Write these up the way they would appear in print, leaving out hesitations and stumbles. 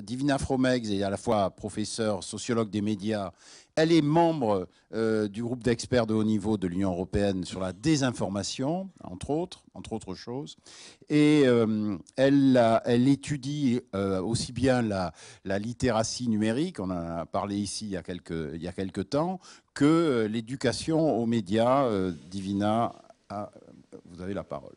Divina Fromegh est à la fois professeure, sociologue des médias. Elle est membre du groupe d'experts de haut niveau de l'Union européenne sur la désinformation, entre autres choses. Et elle étudie aussi bien la littératie numérique, on en a parlé ici il y a quelques temps, que l'éducation aux médias. Divina, vous avez la parole.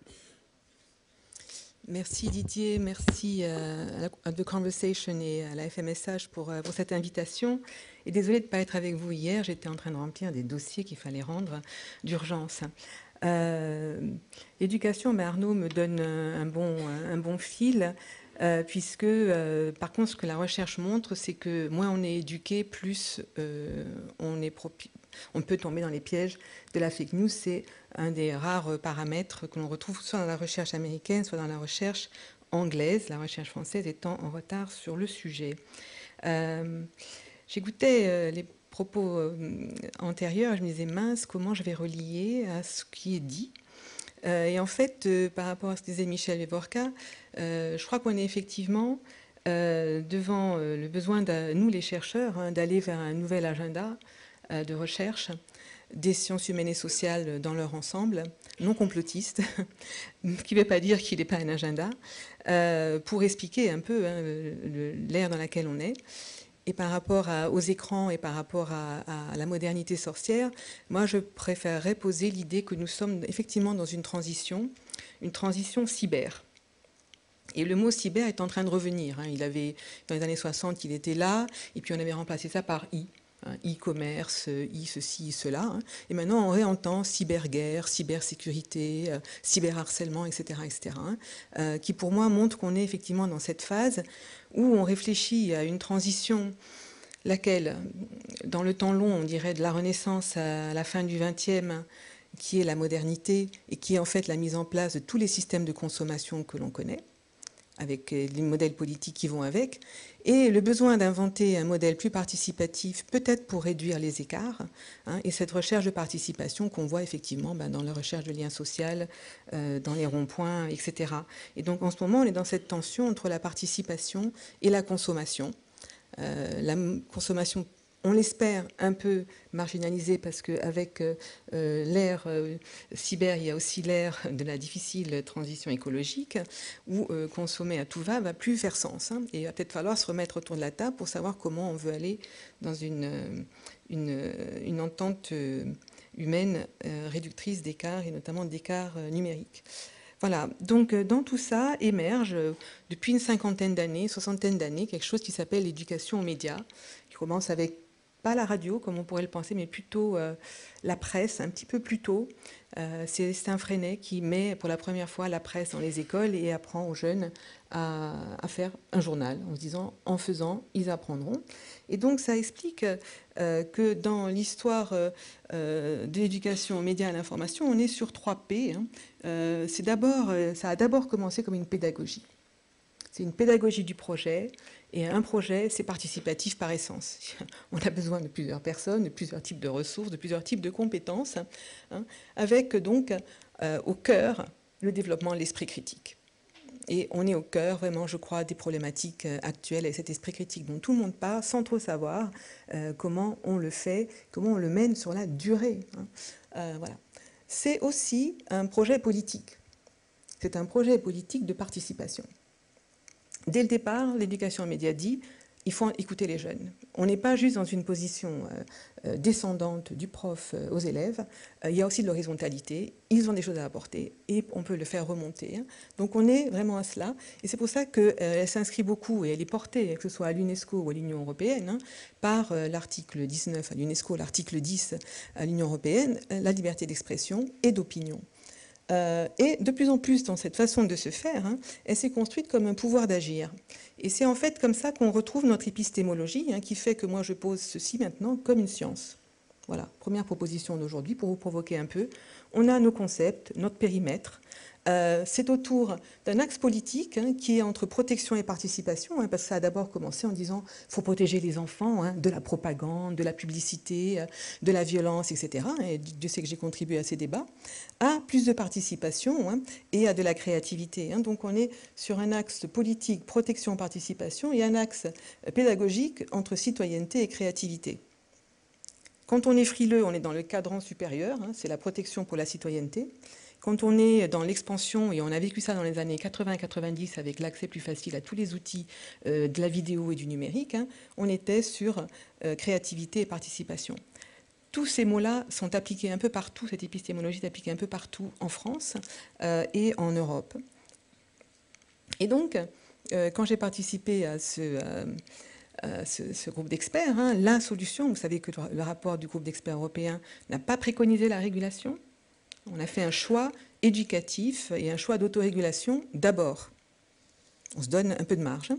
Merci Didier, merci à The Conversation et à la FMSH pour cette invitation. Et désolée de ne pas être avec vous hier, j'étais en train de remplir des dossiers qu'il fallait rendre d'urgence. L'éducation, Arnaud me donne un bon fil, puisque par contre ce que la recherche montre, c'est que moins on est éduqué, plus on peut tomber dans les pièges de la fake news. C'est un des rares paramètres que l'on retrouve soit dans la recherche américaine, soit dans la recherche anglaise, la recherche française étant en retard sur le sujet. J'écoutais les propos antérieurs, je me disais mince, comment je vais relier à ce qui est dit. Et en fait, par rapport à ce que disait Michel Vevorka, je crois qu'on est effectivement devant le besoin de nous, les chercheurs, d'aller vers un nouvel agenda de recherche des sciences humaines et sociales dans leur ensemble, non complotiste, qui ne veut pas dire qu'il n'est pas un agenda, pour expliquer un peu l'ère dans laquelle on est. Et par rapport aux écrans et par rapport à la modernité sorcière, moi je préférerais poser l'idée que nous sommes effectivement dans une transition cyber. Et le mot cyber est en train de revenir. Il avait, dans les années 60, il était là, et puis on avait remplacé ça par e-commerce, ceci, cela. Et maintenant, on réentend cyberguerre, cybersécurité, cyberharcèlement, etc., qui pour moi montre qu'on est effectivement dans cette phase où on réfléchit à une transition, laquelle, dans le temps long, on dirait de la Renaissance à la fin du XXe, qui est la modernité et qui est en fait la mise en place de tous les systèmes de consommation que l'on connaît, avec les modèles politiques qui vont avec, et le besoin d'inventer un modèle plus participatif, peut-être pour réduire les écarts, et cette recherche de participation qu'on voit effectivement dans la recherche de liens sociaux, dans les ronds-points, etc. Et donc en ce moment, on est dans cette tension entre la participation et la consommation. La consommation, on l'espère, un peu marginalisée parce qu'avec l'ère cyber, il y a aussi l'ère de la difficile transition écologique où consommer à tout va plus faire sens. Et il va peut-être falloir se remettre autour de la table pour savoir comment on veut aller dans une entente humaine réductrice d'écarts et notamment d'écarts numériques. Voilà, donc dans tout ça émerge depuis une cinquantaine d'années, soixantaine d'années, quelque chose qui s'appelle l'éducation aux médias, qui commence avec pas la radio comme on pourrait le penser, mais plutôt la presse, un petit peu plus tôt. C'est Célestin Freinet qui met pour la première fois la presse dans les écoles et apprend aux jeunes à faire un journal, en se disant en faisant, ils apprendront. Et donc ça explique que dans l'histoire de l'éducation aux médias et à l'information, on est sur 3 P. Ça a d'abord commencé comme une pédagogie. C'est une pédagogie du projet, et un projet, c'est participatif par essence. On a besoin de plusieurs personnes, de plusieurs types de ressources, de plusieurs types de compétences, avec donc au cœur le développement de l'esprit critique. Et on est au cœur, vraiment, je crois, des problématiques actuelles et cet esprit critique dont tout le monde parle sans trop savoir comment on le fait, comment on le mène sur la durée. Voilà. C'est aussi un projet politique. C'est un projet politique de participation. Dès le départ, l'éducation aux médias dit il faut écouter les jeunes. On n'est pas juste dans une position descendante du prof aux élèves, il y a aussi de l'horizontalité, ils ont des choses à apporter et on peut le faire remonter. Donc on est vraiment à cela, et c'est pour ça qu'elle s'inscrit beaucoup, et elle est portée, que ce soit à l'UNESCO ou à l'Union européenne, par l'article 19 à l'UNESCO, l'article 10 à l'Union européenne, la liberté d'expression et d'opinion. Et de plus en plus dans cette façon de se faire, elle s'est construite comme un pouvoir d'agir. Et c'est en fait comme ça qu'on retrouve notre épistémologie, qui fait que moi je pose ceci maintenant comme une science. Voilà, première proposition d'aujourd'hui pour vous provoquer un peu. On a nos concepts, notre périmètre, C'est autour d'un axe politique qui est entre protection et participation, parce que ça a d'abord commencé en disant qu'il faut protéger les enfants de la propagande, de la publicité, de la violence, etc. Et Dieu sait que j'ai contribué à ces débats, à plus de participation et à de la créativité. Donc on est sur un axe politique, protection, participation, et un axe pédagogique entre citoyenneté et créativité. Quand on est frileux, on est dans le cadran supérieur, c'est la protection pour la citoyenneté. Quand on est dans l'expansion, et on a vécu ça dans les années 80-90 avec l'accès plus facile à tous les outils de la vidéo et du numérique, on était sur créativité et participation. Tous ces mots-là sont appliqués un peu partout, cette épistémologie est appliquée un peu partout en France et en Europe. Et donc, quand j'ai participé à ce groupe d'experts, la solution, vous savez que le rapport du groupe d'experts européen n'a pas préconisé la régulation. On a fait un choix éducatif et un choix d'autorégulation d'abord. On se donne un peu de marge.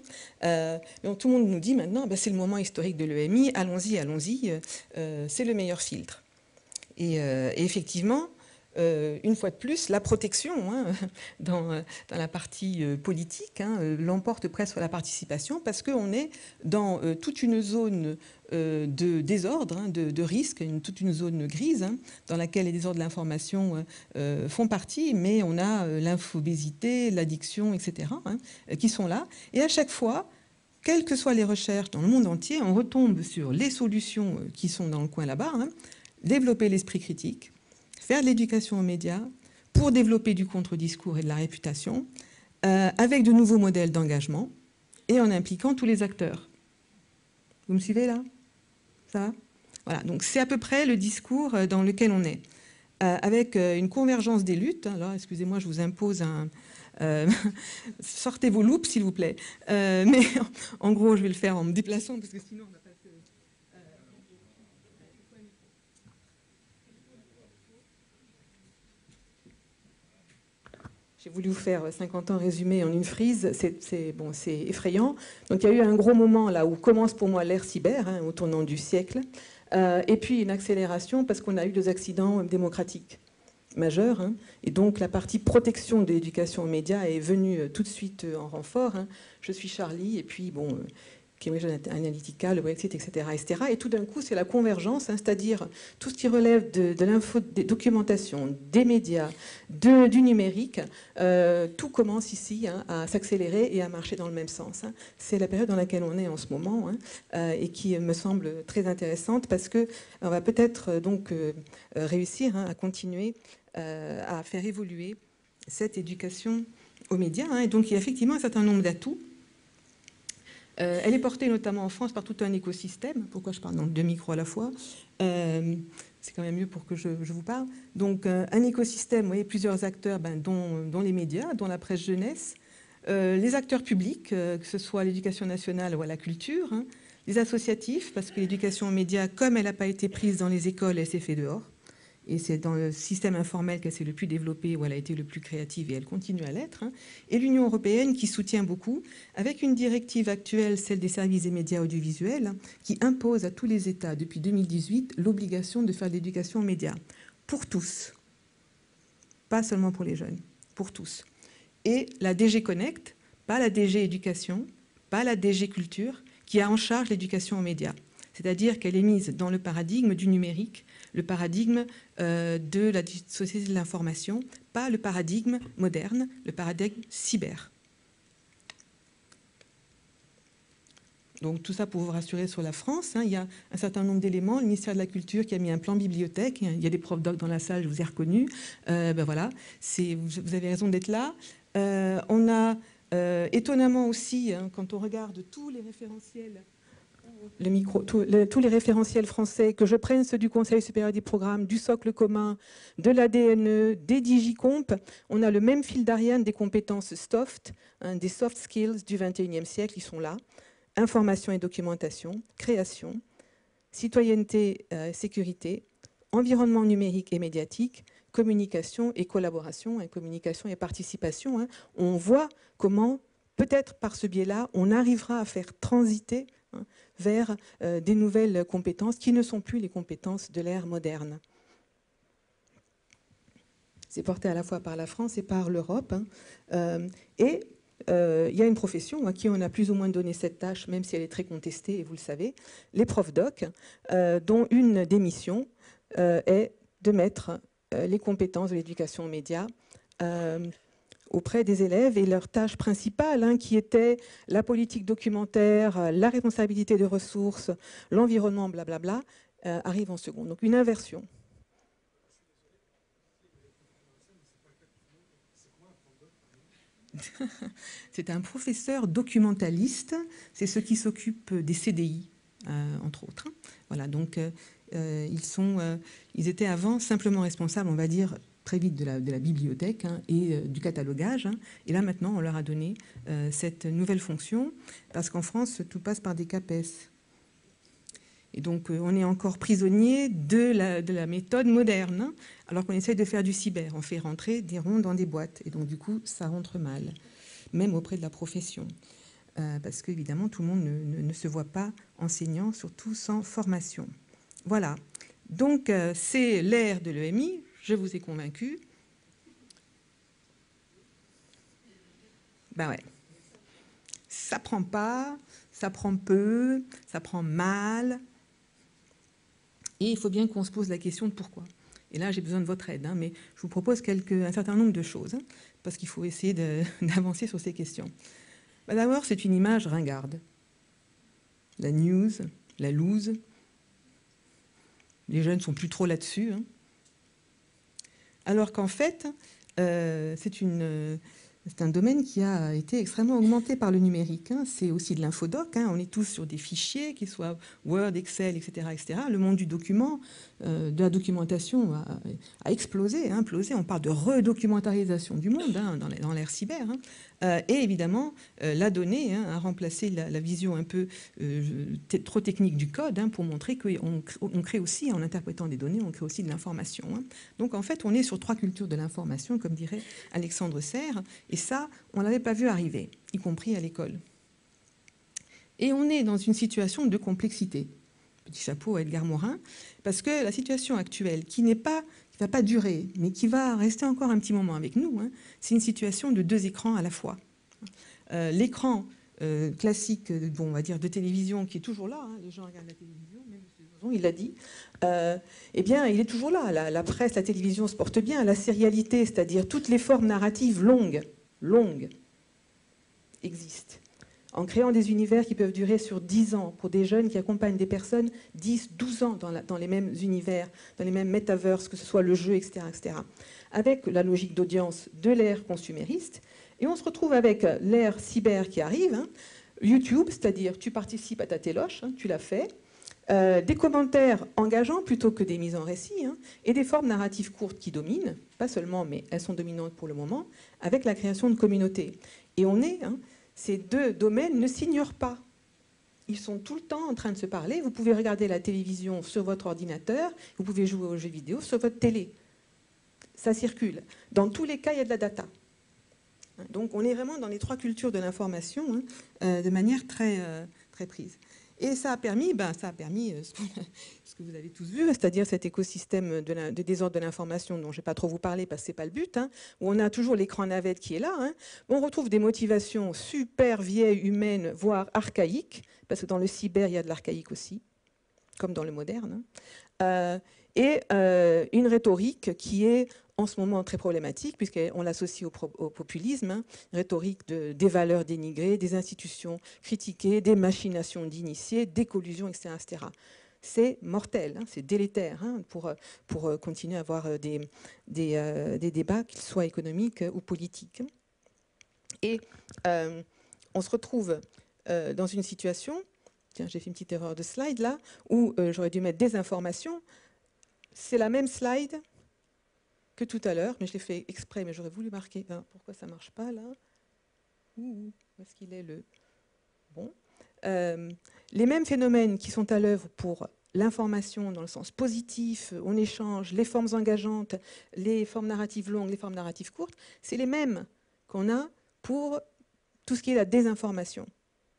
Donc tout le monde nous dit maintenant, c'est le moment historique de l'EMI, allons-y, allons-y, c'est le meilleur filtre. Et effectivement, une fois de plus, la protection dans la partie politique l'emporte presque sur la participation parce qu'on est dans toute une zone de désordre, de risque, toute une zone grise dans laquelle les désordres de l'information font partie, mais on a l'infobésité, l'addiction, etc., qui sont là. Et à chaque fois, quelles que soient les recherches dans le monde entier, on retombe sur les solutions qui sont dans le coin là-bas, développer l'esprit critique, faire de l'éducation aux médias pour développer du contre-discours et de la réputation, avec de nouveaux modèles d'engagement et en impliquant tous les acteurs. Vous me suivez là? Ça va? Voilà, donc c'est à peu près le discours dans lequel on est. Avec une convergence des luttes, là, excusez-moi, je vous impose un... sortez vos loupes, s'il vous plaît. Mais en gros, je vais le faire en me déplaçant, parce que sinon on va pas se... J'ai voulu vous faire 50 ans résumé en une frise, c'est effrayant. Donc il y a eu un gros moment là où commence pour moi l'ère cyber, au tournant du siècle, et puis une accélération parce qu'on a eu des accidents démocratiques majeurs, et donc la partie protection de l'éducation aux médias est venue tout de suite en renfort. Je suis Charlie, et puis bon... Cambridge Analytica, le Brexit, etc., etc. Et tout d'un coup, c'est la convergence, c'est-à-dire tout ce qui relève de l'info, des documentations, des médias, du numérique. Tout commence ici à s'accélérer et à marcher dans le même sens. C'est la période dans laquelle on est en ce moment et qui me semble très intéressante parce qu'on va peut-être donc réussir à continuer à faire évoluer cette éducation aux médias. Et donc, il y a effectivement un certain nombre d'atouts. Elle est portée notamment en France par tout un écosystème. Pourquoi je parle dans 2 micros à la fois? C'est quand même mieux pour que je vous parle. Donc un écosystème, vous voyez, plusieurs acteurs, dont les médias, dont la presse jeunesse, les acteurs publics, que ce soit l'éducation nationale ou à la culture, les associatifs, parce que l'éducation aux médias, comme elle n'a pas été prise dans les écoles, elle s'est faite dehors. Et c'est dans le système informel qu'elle s'est le plus développée, où elle a été le plus créative, et elle continue à l'être. Et l'Union européenne qui soutient beaucoup, avec une directive actuelle, celle des services et médias audiovisuels, qui impose à tous les États, depuis 2018, l'obligation de faire de l'éducation aux médias. Pour tous. Pas seulement pour les jeunes. Pour tous. Et la DG Connect, pas la DG Éducation, pas la DG Culture, qui a en charge l'éducation aux médias. C'est-à-dire qu'elle est mise dans le paradigme du numérique, le paradigme de la société de l'information, pas le paradigme moderne, le paradigme cyber. Donc tout ça pour vous rassurer sur la France. Il y a un certain nombre d'éléments. Le ministère de la Culture qui a mis un plan bibliothèque. Il y a des profs doc dans la salle, je vous ai reconnus. Voilà, vous avez raison d'être là. On a étonnamment aussi, quand on regarde tous les référentiels... tous les référentiels français, que je prenne ceux du Conseil supérieur des programmes, du socle commun, de la DNE, des Digicomp, on a le même fil d'Ariane des compétences soft, des soft skills du 21e siècle, ils sont là. Information et documentation, création, citoyenneté, sécurité, environnement numérique et médiatique, communication et collaboration, communication et participation. On voit comment, peut-être par ce biais-là, on arrivera à faire transiter vers des nouvelles compétences qui ne sont plus les compétences de l'ère moderne. c'est porté à la fois par la France et par l'Europe. Et il y a une profession à qui on a plus ou moins donné cette tâche, même si elle est très contestée, et vous le savez, les profs doc, dont une des missions est de mettre les compétences de l'éducation aux médias auprès des élèves, et leur tâche principale, qui était la politique documentaire, la responsabilité de ressources, l'environnement, blablabla, arrive en second. Donc une inversion. C'est un professeur documentaliste, c'est ceux qui s'occupent des CDI, entre autres. Voilà, donc ils étaient avant simplement responsables, on va dire, très vite de la bibliothèque et du catalogage. Et là, maintenant, on leur a donné cette nouvelle fonction, parce qu'en France, tout passe par des CAPES. Et donc, on est encore prisonnier de la méthode moderne, alors qu'on essaye de faire du cyber. On fait rentrer des ronds dans des boîtes. Et donc, du coup, ça rentre mal, même auprès de la profession. Parce qu'évidemment, tout le monde ne se voit pas enseignant, surtout sans formation. Voilà. Donc, c'est l'ère de l'EMI. Je vous ai convaincu. Ben ouais. Ça prend pas, ça prend peu, ça prend mal. Et il faut bien qu'on se pose la question de pourquoi. Et là, j'ai besoin de votre aide, mais je vous propose un certain nombre de choses, parce qu'il faut essayer d'avancer sur ces questions. Ben d'abord, c'est une image ringarde. La news, la loose. Les jeunes ne sont plus trop là-dessus. Alors qu'en fait, c'est un domaine qui a été extrêmement augmenté par le numérique. C'est aussi de l'infodoc. On est tous sur des fichiers, qu'ils soient Word, Excel, etc., etc. Le monde du document, de la documentation a explosé, implosé. On parle de redocumentarisation du monde dans l'ère cyber. Et évidemment, la donnée a remplacé la vision un peu trop technique du code pour montrer qu'on crée aussi, en interprétant des données, on crée aussi de l'information. Donc en fait, on est sur 3 cultures de l'information, comme dirait Alexandre Serres, et ça, on ne l'avait pas vu arriver, y compris à l'école. Et on est dans une situation de complexité. Petit chapeau à Edgar Morin, parce que la situation actuelle, qui ne va pas durer, mais qui va rester encore un petit moment avec nous, c'est une situation de 2 écrans à la fois. L'écran classique, on va dire, de télévision, qui est toujours là, les gens regardent la télévision, même il l'a dit, eh bien, il est toujours là. La presse, la télévision se porte bien. La sérialité, c'est-à-dire toutes les formes narratives longues, existent. En créant des univers qui peuvent durer sur 10 ans, pour des jeunes qui accompagnent des personnes 10, 12 ans dans les mêmes univers, dans les mêmes metaverses, que ce soit le jeu, etc., etc. Avec la logique d'audience de l'ère consumériste. Et on se retrouve avec l'ère cyber qui arrive, YouTube, c'est-à-dire tu participes à ta téloche, tu l'as fait, des commentaires engageants plutôt que des mises en récit, et des formes narratives courtes qui dominent, pas seulement, mais elles sont dominantes pour le moment, avec la création de communautés. Et ces 2 domaines ne s'ignorent pas. Ils sont tout le temps en train de se parler. Vous pouvez regarder la télévision sur votre ordinateur, vous pouvez jouer aux jeux vidéo sur votre télé. Ça circule. Dans tous les cas, il y a de la data. Donc on est vraiment dans les 3 cultures de l'information de manière très, très prise. Et ça a permis ce que vous avez tous vu, c'est-à-dire cet écosystème de désordre de l'information dont je ne vais pas trop vous parler parce que ce n'est pas le but, où on a toujours l'écran navette qui est là. On retrouve des motivations super vieilles, humaines, voire archaïques, parce que dans le cyber, il y a de l'archaïque aussi, comme dans le moderne. Et une rhétorique qui est en ce moment très problématique, puisqu'on l'associe au populisme, une rhétorique des valeurs dénigrées, des institutions critiquées, des machinations d'initiés, des collusions, etc. etc. C'est mortel, c'est délétère pour continuer à avoir des débats, qu'ils soient économiques ou politiques. Et on se retrouve dans une situation, tiens, j'ai fait une petite erreur de slide là, où j'aurais dû mettre des informations. C'est la même slide que tout à l'heure, mais je l'ai fait exprès, mais j'aurais voulu marquer. Pourquoi ça ne marche pas là? Où est-ce qu'il est le... Bon. Les mêmes phénomènes qui sont à l'œuvre pour l'information dans le sens positif, on échange, les formes engageantes, les formes narratives longues, les formes narratives courtes, c'est les mêmes qu'on a pour tout ce qui est la désinformation.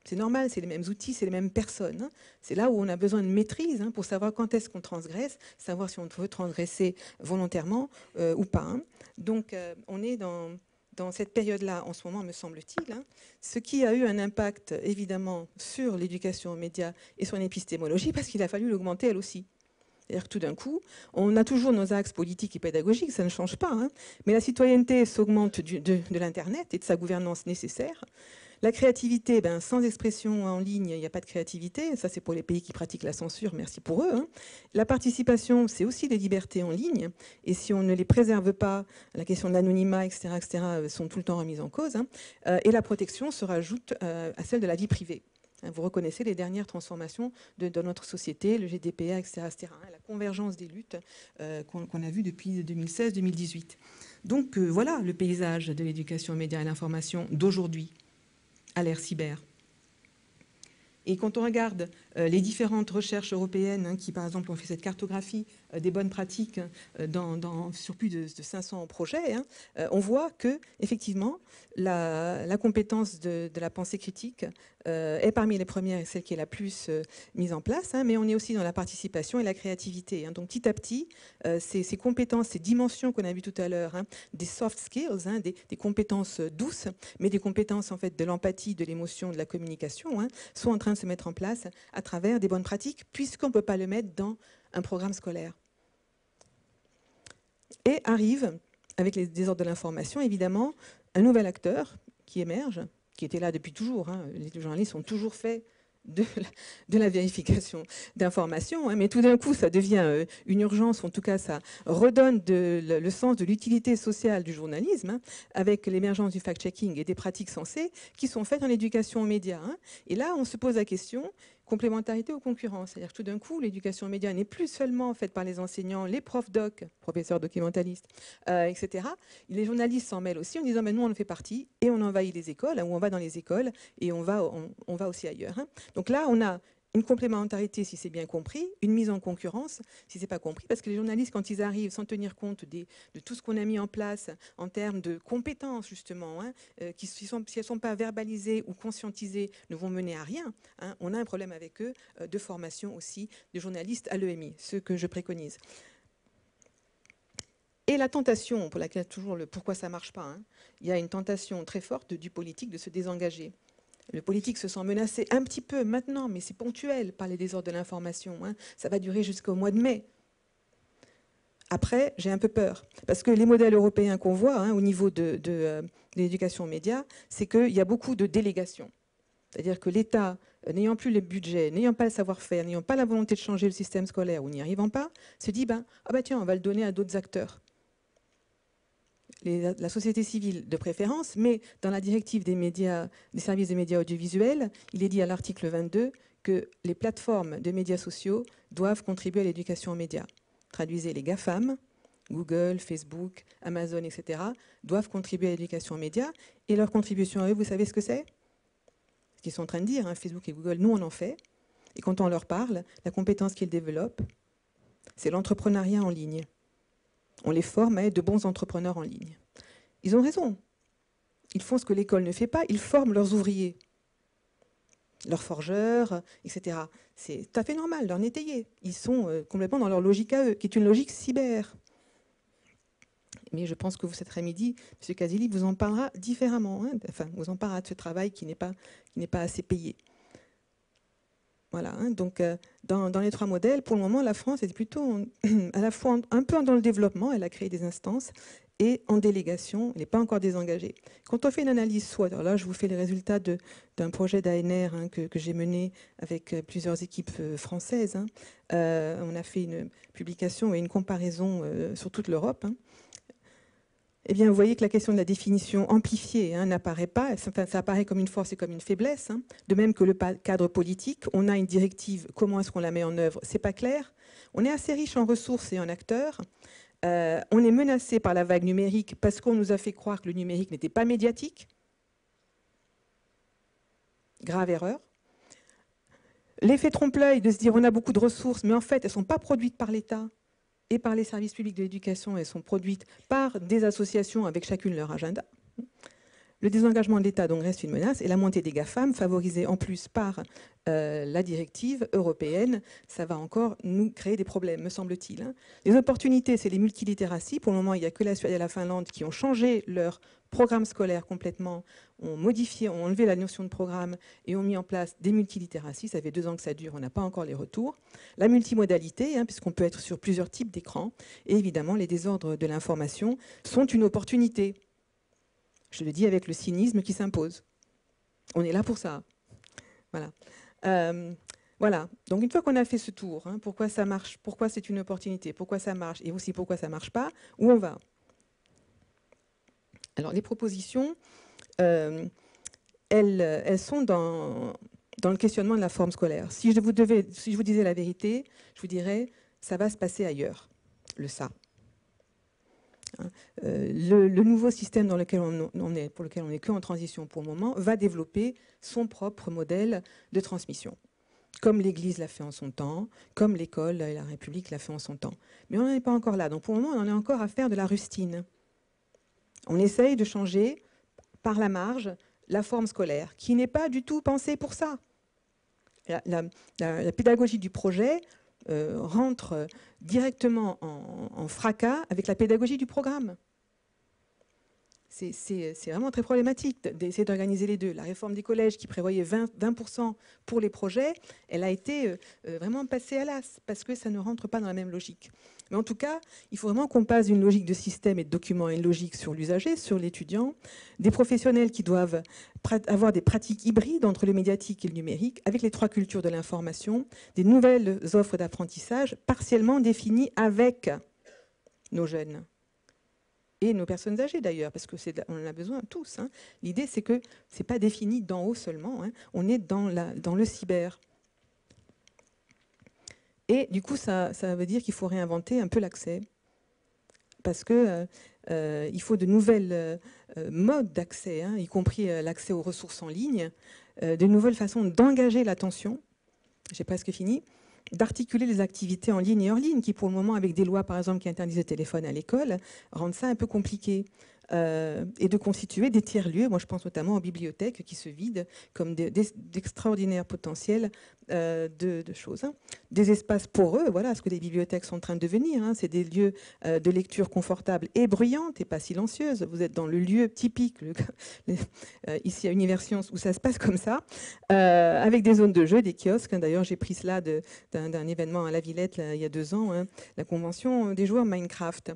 C'est normal, c'est les mêmes outils, c'est les mêmes personnes. Hein. C'est là où on a besoin de maîtrise pour savoir quand est-ce qu'on transgresse, savoir si on veut transgresser volontairement ou pas. Hein. Donc on est dans cette période-là, en ce moment, me semble-t-il, hein, ce qui a eu un impact, évidemment, sur l'éducation aux médias et son épistémologie, parce qu'il a fallu l'augmenter elle aussi. C'est-à-dire que tout d'un coup, on a toujours nos axes politiques et pédagogiques, ça ne change pas, hein, mais la citoyenneté s'augmente de l'Internet et de sa gouvernance nécessaire. La créativité, sans expression en ligne, il n'y a pas de créativité. Ça, c'est pour les pays qui pratiquent la censure, merci pour eux. Hein. La participation, c'est aussi des libertés en ligne. Et si on ne les préserve pas, la question de l'anonymat, etc., sont tout le temps remises en cause. Hein. Et la protection se rajoute à celle de la vie privée. Vous reconnaissez les dernières transformations de notre société, le GDPR, etc., la convergence des luttes qu'on a vues depuis 2016-2018. Donc voilà le paysage de l'éducation aux médias et à l'information d'aujourd'hui, à l'ère cyber. Et quand on regarde les différentes recherches européennes qui, par exemple, ont fait cette cartographie des bonnes pratiques sur plus de 500 projets, on voit que, effectivement, la compétence de la pensée critique est parmi les premières et celle qui est la plus mise en place, mais on est aussi dans la participation et la créativité. Donc, petit à petit, ces compétences, ces dimensions qu'on a vues tout à l'heure, des soft skills, des compétences douces, mais des compétences en fait de l'empathie, de l'émotion, de la communication, sont en train de se mettre en place à travers des bonnes pratiques, puisqu'on ne peut pas le mettre dans un programme scolaire. Et arrive, avec les désordres de l'information, évidemment, un nouvel acteur qui émerge, qui était là depuis toujours. Les journalistes ont toujours fait de la vérification d'informations, mais tout d'un coup, ça devient une urgence, en tout cas, ça redonne le sens de l'utilité sociale du journalisme, avec l'émergence du fact-checking et des pratiques sensées qui sont faites en éducation aux médias. Et là, on se pose la question, complémentarité ou concurrence. C'est-à-dire que tout d'un coup, l'éducation aux médias n'est plus seulement faite par les enseignants, les profs doc, professeurs documentalistes, etc. Les journalistes s'en mêlent aussi en disant nous, on en fait partie et on envahit les écoles, ou on va dans les écoles et on va aussi ailleurs. Donc là, on a une complémentarité, si c'est bien compris, une mise en concurrence, si ce n'est pas compris, parce que les journalistes, quand ils arrivent sans tenir compte de tout ce qu'on a mis en place en termes de compétences, justement, qui, si elles ne sont pas verbalisées ou conscientisées, ne vont mener à rien. On a un problème avec eux de formation aussi de journalistes à l'EMI, ce que je préconise. Et la tentation, pour laquelle toujours pourquoi ça ne marche pas, il y a une tentation très forte du politique de se désengager. Le politique se sent menacé un petit peu maintenant, mais c'est ponctuel par les désordres de l'information. Ça va durer jusqu'au mois de mai. Après, j'ai un peu peur. Parce que les modèles européens qu'on voit au niveau de l'éducation aux médias, c'est qu'il y a beaucoup de délégations. C'est-à-dire que l'État, n'ayant plus le budget, n'ayant pas le savoir-faire, n'ayant pas la volonté de changer le système scolaire ou n'y arrivant pas, se dit tiens, on va le donner à d'autres acteurs. La société civile de préférence, mais dans la directive des médias, des services des médias audiovisuels, il est dit à l'article 22 que les plateformes de médias sociaux doivent contribuer à l'éducation aux médias. Traduisez les GAFAM, Google, Facebook, Amazon, etc., doivent contribuer à l'éducation aux médias. Et leur contribution à eux, vous savez ce que c'est? Ce qu'ils sont en train de dire, Facebook et Google, nous on en fait. Et quand on leur parle, la compétence qu'ils développent, c'est l'entrepreneuriat en ligne. On les forme à être de bons entrepreneurs en ligne. Ils ont raison. Ils font ce que l'école ne fait pas, ils forment leurs ouvriers, leurs forgeurs, etc. C'est tout à fait normal, leur étayé. Ils sont complètement dans leur logique à eux, qui est une logique cyber. Mais je pense que cet après-midi, M. Casilli vous en parlera différemment. Vous en parlera de ce travail qui n'est pas assez payé. Voilà, donc dans les trois modèles, pour le moment, la France est plutôt à la fois un peu dans le développement, elle a créé des instances, et en délégation, elle n'est pas encore désengagée. Quand on fait une analyse SWOT, alors là je vous fais les résultats d'un projet d'ANR que j'ai mené avec plusieurs équipes françaises. On a fait une publication et une comparaison sur toute l'Europe. Eh bien, vous voyez que la question de la définition amplifiée n'apparaît pas, ça apparaît comme une force et comme une faiblesse. De même que le cadre politique, on a une directive, comment est-ce qu'on la met en œuvre? C'est pas clair. On est assez riche en ressources et en acteurs. On est menacé par la vague numérique parce qu'on nous a fait croire que le numérique n'était pas médiatique. Grave erreur. L'effet trompe-l'œil de se dire on a beaucoup de ressources, mais en fait, elles ne sont pas produites par l'État et par les services publics de l'éducation, elles sont produites par des associations avec chacune leur agenda. Le désengagement de l'État donc reste une menace et la montée des GAFAM, favorisée en plus par la directive européenne, ça va encore nous créer des problèmes, me semble-t-il. Hein. Les opportunités, c'est les multilittératies. Pour le moment, il n'y a que la Suède et la Finlande qui ont changé leur programme scolaire complètement, ont modifié, ont enlevé la notion de programme et ont mis en place des multilittératies. Ça fait 2 ans que ça dure, on n'a pas encore les retours. La multimodalité, hein, puisqu'on peut être sur plusieurs types d'écrans. Et évidemment, les désordres de l'information sont une opportunité. Je le dis avec le cynisme qui s'impose. On est là pour ça. Voilà. Voilà. Donc une fois qu'on a fait ce tour, hein, pourquoi ça marche, pourquoi c'est une opportunité, pourquoi ça marche et aussi pourquoi ça ne marche pas, où on va? Alors les propositions, elles sont dans le questionnement de la forme scolaire. Si je vous disais la vérité, je vous dirais ça va se passer ailleurs, le ça. Le nouveau système dans lequel on est, pour lequel on n'est qu'en transition pour le moment, va développer son propre modèle de transmission, comme l'Église l'a fait en son temps, comme l'école et la République l'a fait en son temps. Mais on n'en est pas encore là. Donc pour le moment, on en est encore à faire de la rustine. On essaye de changer par la marge la forme scolaire, qui n'est pas du tout pensée pour ça. La pédagogie du projet rentre directement en fracas avec la pédagogie du programme. C'est vraiment très problématique d'essayer d'organiser les deux. La réforme des collèges qui prévoyait 20% pour les projets, elle a été vraiment passée à l'as parce que ça ne rentre pas dans la même logique. Mais en tout cas, il faut vraiment qu'on passe d'une logique de système et de document à une logique sur l'usager, sur l'étudiant, des professionnels qui doivent avoir des pratiques hybrides entre le médiatique et le numérique, avec les 3 cultures de l'information, des nouvelles offres d'apprentissage partiellement définies avec nos jeunes. Et nos personnes âgées d'ailleurs, parce qu'on en a besoin tous. Hein. L'idée, c'est que ce n'est pas défini d'en haut seulement, hein. On est dans le cyber. Et du coup, ça veut dire qu'il faut réinventer un peu l'accès. Parce qu'il faut de nouvelles modes d'accès, hein, y compris l'accès aux ressources en ligne, de nouvelles façons d'engager l'attention. J'ai presque fini. D'articuler les activités en ligne et hors ligne, qui pour le moment, avec des lois par exemple qui interdisent le téléphone à l'école, rendent ça un peu compliqué. Et de constituer des tiers-lieux, moi je pense notamment aux bibliothèques qui se vident comme d'extraordinaires potentiels de choses. Hein. Des espaces poreux, voilà ce que les bibliothèques sont en train de devenir. Hein. C'est des lieux de lecture confortables et bruyantes et pas silencieuses. Vous êtes dans le lieu typique, ici à Universcience, où ça se passe comme ça, avec des zones de jeu, des kiosques. Hein. D'ailleurs, j'ai pris cela d'un événement à la Villette là, il y a 2 ans, hein, la convention des joueurs Minecraft.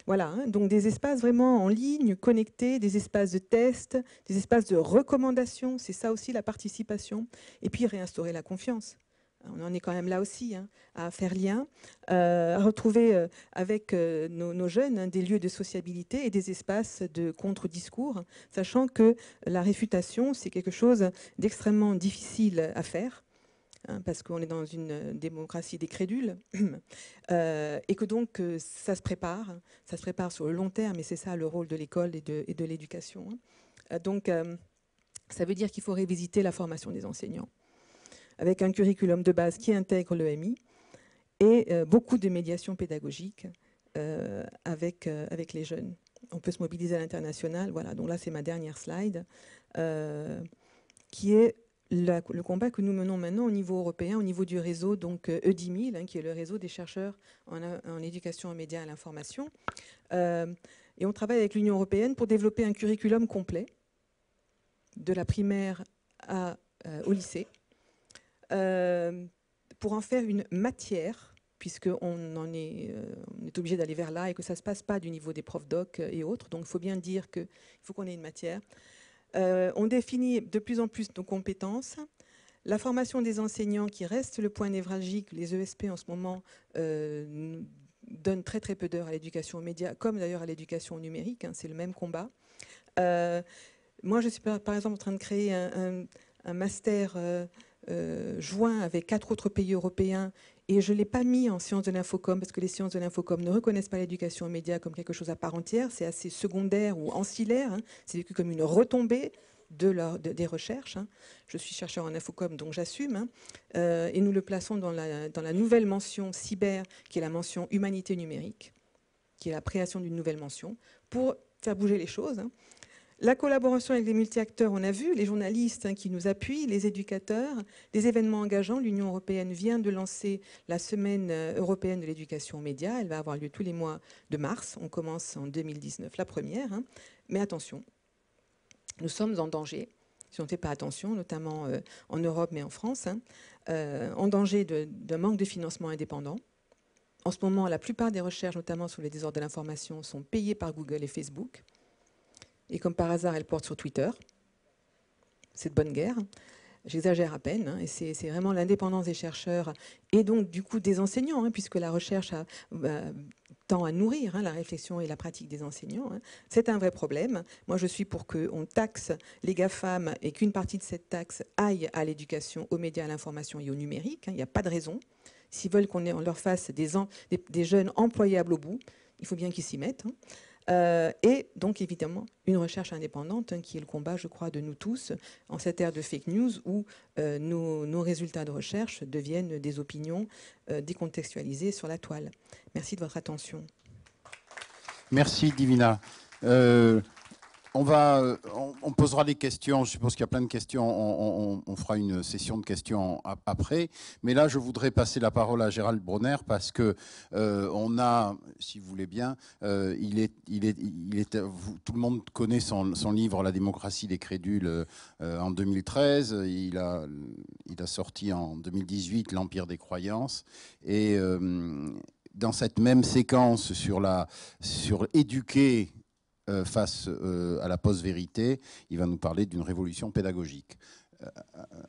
Voilà, hein, donc des espaces vraiment en ligne, connectés, des espaces de test, des espaces de recommandation, c'est ça aussi la participation, et puis réinstaurer la confiance. On en est quand même là aussi, hein, à faire lien, à retrouver avec nos jeunes hein, des lieux de sociabilité et des espaces de contre-discours, sachant que la réfutation, c'est quelque chose d'extrêmement difficile à faire. Hein, parce qu'on est dans une démocratie des crédules, et que donc ça se prépare sur le long terme, et c'est ça le rôle de l'école et de l'éducation. Hein. Donc ça veut dire qu'il faut révisiter la formation des enseignants, avec un curriculum de base qui intègre l'EMI, et beaucoup de médiation pédagogique avec les jeunes. On peut se mobiliser à l'international, voilà, donc là c'est ma dernière slide, qui est le combat que nous menons maintenant au niveau européen, au niveau du réseau donc E10 000, hein, qui est le réseau des chercheurs en éducation aux médias et à l'information. Et on travaille avec l'Union européenne pour développer un curriculum complet, de la primaire au lycée, pour en faire une matière, puisqu'on est obligé d'aller vers là et que ça ne se passe pas du niveau des profs doc et autres. Donc il faut bien dire qu'il faut qu'on ait une matière. On définit de plus en plus nos compétences. La formation des enseignants, qui reste le point névralgique, les ESP en ce moment donnent très très peu d'heures à l'éducation aux médias, comme d'ailleurs à l'éducation au numérique, hein, c'est le même combat. Moi, je suis par exemple en train de créer un master joint avec 4 autres pays européens, et je ne l'ai pas mis en sciences de l'infocom, parce que les sciences de l'infocom ne reconnaissent pas l'éducation aux médias comme quelque chose à part entière, c'est assez secondaire ou ancillaire, hein. C'est vécu comme une retombée des recherches. Hein. Je suis chercheur en infocom, donc j'assume. Hein. Et nous le plaçons dans la nouvelle mention cyber, qui est la mention humanité numérique, qui est la création d'une nouvelle mention, pour faire bouger les choses. Hein. La collaboration avec les multi-acteurs, on a vu, les journalistes qui nous appuient, les éducateurs, des événements engageants. L'Union européenne vient de lancer la Semaine européenne de l'éducation aux médias. Elle va avoir lieu tous les mois de mars. On commence en 2019, la première. Mais attention, nous sommes en danger, si on ne fait pas attention, notamment en Europe, mais en France, en danger d'un manque de financement indépendant. En ce moment, la plupart des recherches, notamment sur les désordres de l'information, sont payées par Google et Facebook. Et comme par hasard, elles portent sur Twitter. C'est de bonne guerre. J'exagère à peine. Et c'est vraiment l'indépendance des chercheurs et donc, du coup, des enseignants, puisque la recherche tend à nourrir la réflexion et la pratique des enseignants. C'est un vrai problème. Moi, je suis pour qu'on taxe les GAFAM et qu'une partie de cette taxe aille à l'éducation, aux médias, à l'information et au numérique. Il n'y a pas de raison. S'ils veulent qu'on leur fasse des jeunes employables au bout, il faut bien qu'ils s'y mettent. Et donc, évidemment, une recherche indépendante, qui est le combat, je crois, de nous tous, en cette ère de fake news où nos résultats de recherche deviennent des opinions décontextualisées sur la toile. Merci de votre attention. Merci, Divina. On posera des questions. Je suppose qu'il y a plein de questions. On fera une session de questions après. Mais là, je voudrais passer la parole à Gérald Bronner parce que on a, si vous voulez bien, tout le monde connaît son livre La démocratie des crédules en 2013. Il a sorti en 2018 L'Empire des croyances. Et dans cette même séquence sur éduquer face à la post-vérité, il va nous parler d'une révolution pédagogique.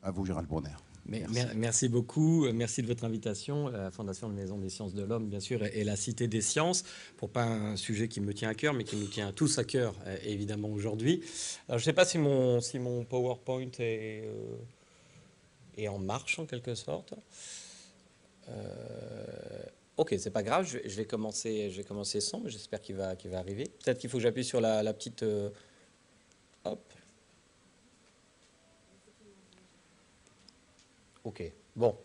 À vous, Gérald Bronner. Merci beaucoup. Merci de votre invitation. La Fondation de Maison des Sciences de l'Homme, bien sûr, et la Cité des Sciences, pour pas un sujet qui me tient à cœur, mais qui nous tient tous à cœur, évidemment, aujourd'hui. Alors, je ne sais pas si mon PowerPoint est en marche, en quelque sorte. Ok, c'est pas grave, je vais commencer sans, mais j'espère qu'il va arriver. Peut-être qu'il faut que j'appuie sur la petite... hop. Ok, bon.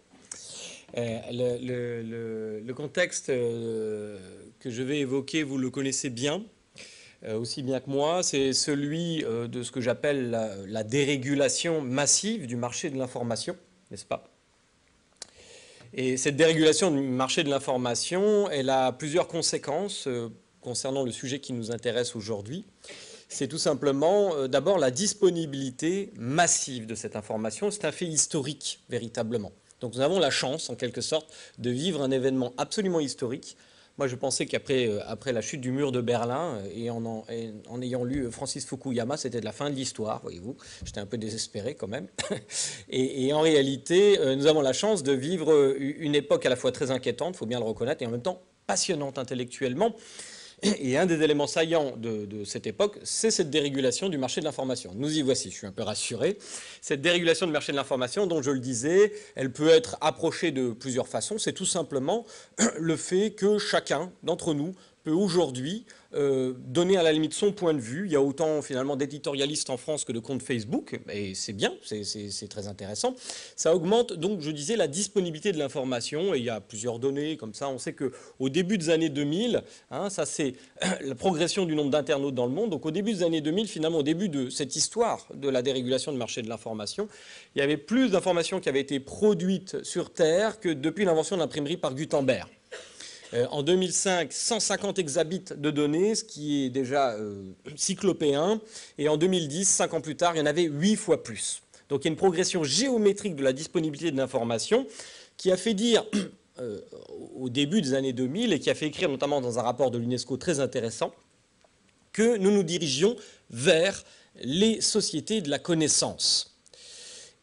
Le contexte que je vais évoquer, vous le connaissez bien, aussi bien que moi, c'est celui de ce que j'appelle la dérégulation massive du marché de l'information, n'est-ce pas ? Et cette dérégulation du marché de l'information, elle a plusieurs conséquences concernant le sujet qui nous intéresse aujourd'hui. C'est tout simplement, d'abord, la disponibilité massive de cette information. C'est un fait historique, véritablement. Donc nous avons la chance, en quelque sorte, de vivre un événement absolument historique. Moi, je pensais qu'après la chute du mur de Berlin, et en ayant lu Francis Fukuyama, c'était de la fin de l'histoire, voyez-vous. J'étais un peu désespéré quand même. Et en réalité, nous avons la chance de vivre une époque à la fois très inquiétante, il faut bien le reconnaître, et en même temps passionnante intellectuellement. Et un des éléments saillants de cette époque, c'est cette dérégulation du marché de l'information. Nous y voici, je suis un peu rassuré. Cette dérégulation du marché de l'information, dont je le disais, elle peut être approchée de plusieurs façons. C'est tout simplement le fait que chacun d'entre nous peut aujourd'hui donner à la limite son point de vue. Il y a autant finalement d'éditorialistes en France que de comptes Facebook, et c'est bien, c'est très intéressant. Ça augmente donc, je disais, la disponibilité de l'information, et il y a plusieurs données comme ça. On sait qu'au début des années 2000, ça c'est la progression du nombre d'internautes dans le monde, donc au début des années 2000, finalement au début de cette histoire de la dérégulation du marché de l'information, il y avait plus d'informations qui avaient été produites sur Terre que depuis l'invention de l'imprimerie par Gutenberg. En 2005, 150 exabits de données, ce qui est déjà cyclopéen. Et en 2010, 5 ans plus tard, il y en avait 8 fois plus. Donc il y a une progression géométrique de la disponibilité de l'information qui a fait dire, au début des années 2000, et qui a fait écrire notamment dans un rapport de l'UNESCO très intéressant, que nous nous dirigions vers les sociétés de la connaissance.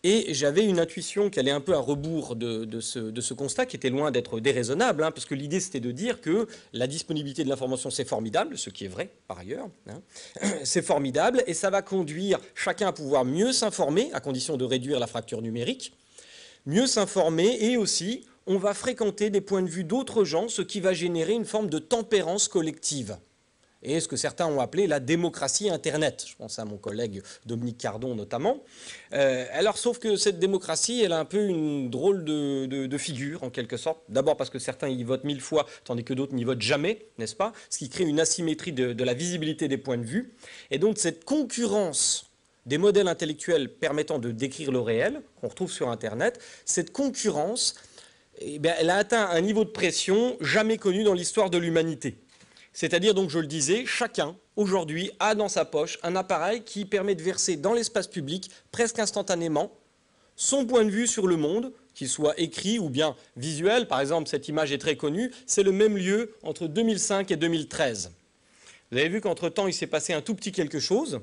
Et j'avais une intuition qui allait un peu à rebours de ce constat, qui était loin d'être déraisonnable, parce que l'idée c'était de dire que la disponibilité de l'information c'est formidable, ce qui est vrai par ailleurs, c'est formidable, et ça va conduire chacun à pouvoir mieux s'informer, à condition de réduire la fracture numérique, mieux s'informer, et aussi on va fréquenter des points de vue d'autres gens, ce qui va générer une forme de tempérance collective. et ce que certains ont appelé la démocratie Internet. Je pense à mon collègue Dominique Cardon notamment. Alors, sauf que cette démocratie, elle a un peu une drôle de figure, en quelque sorte. D'abord parce que certains y votent 1000 fois, tandis que d'autres n'y votent jamais, n'est-ce pas? Ce qui crée une asymétrie de la visibilité des points de vue. Et donc, cette concurrence des modèles intellectuels permettant de décrire le réel, qu'on retrouve sur Internet, cette concurrence, eh bien, elle a atteint un niveau de pression jamais connu dans l'histoire de l'humanité. C'est-à-dire, donc, je le disais, chacun, aujourd'hui, a dans sa poche un appareil qui permet de verser dans l'espace public, presque instantanément, son point de vue sur le monde, qu'il soit écrit ou bien visuel. Par exemple, cette image est très connue, c'est le même lieu entre 2005 et 2013. Vous avez vu qu'entre-temps, il s'est passé un tout petit quelque chose.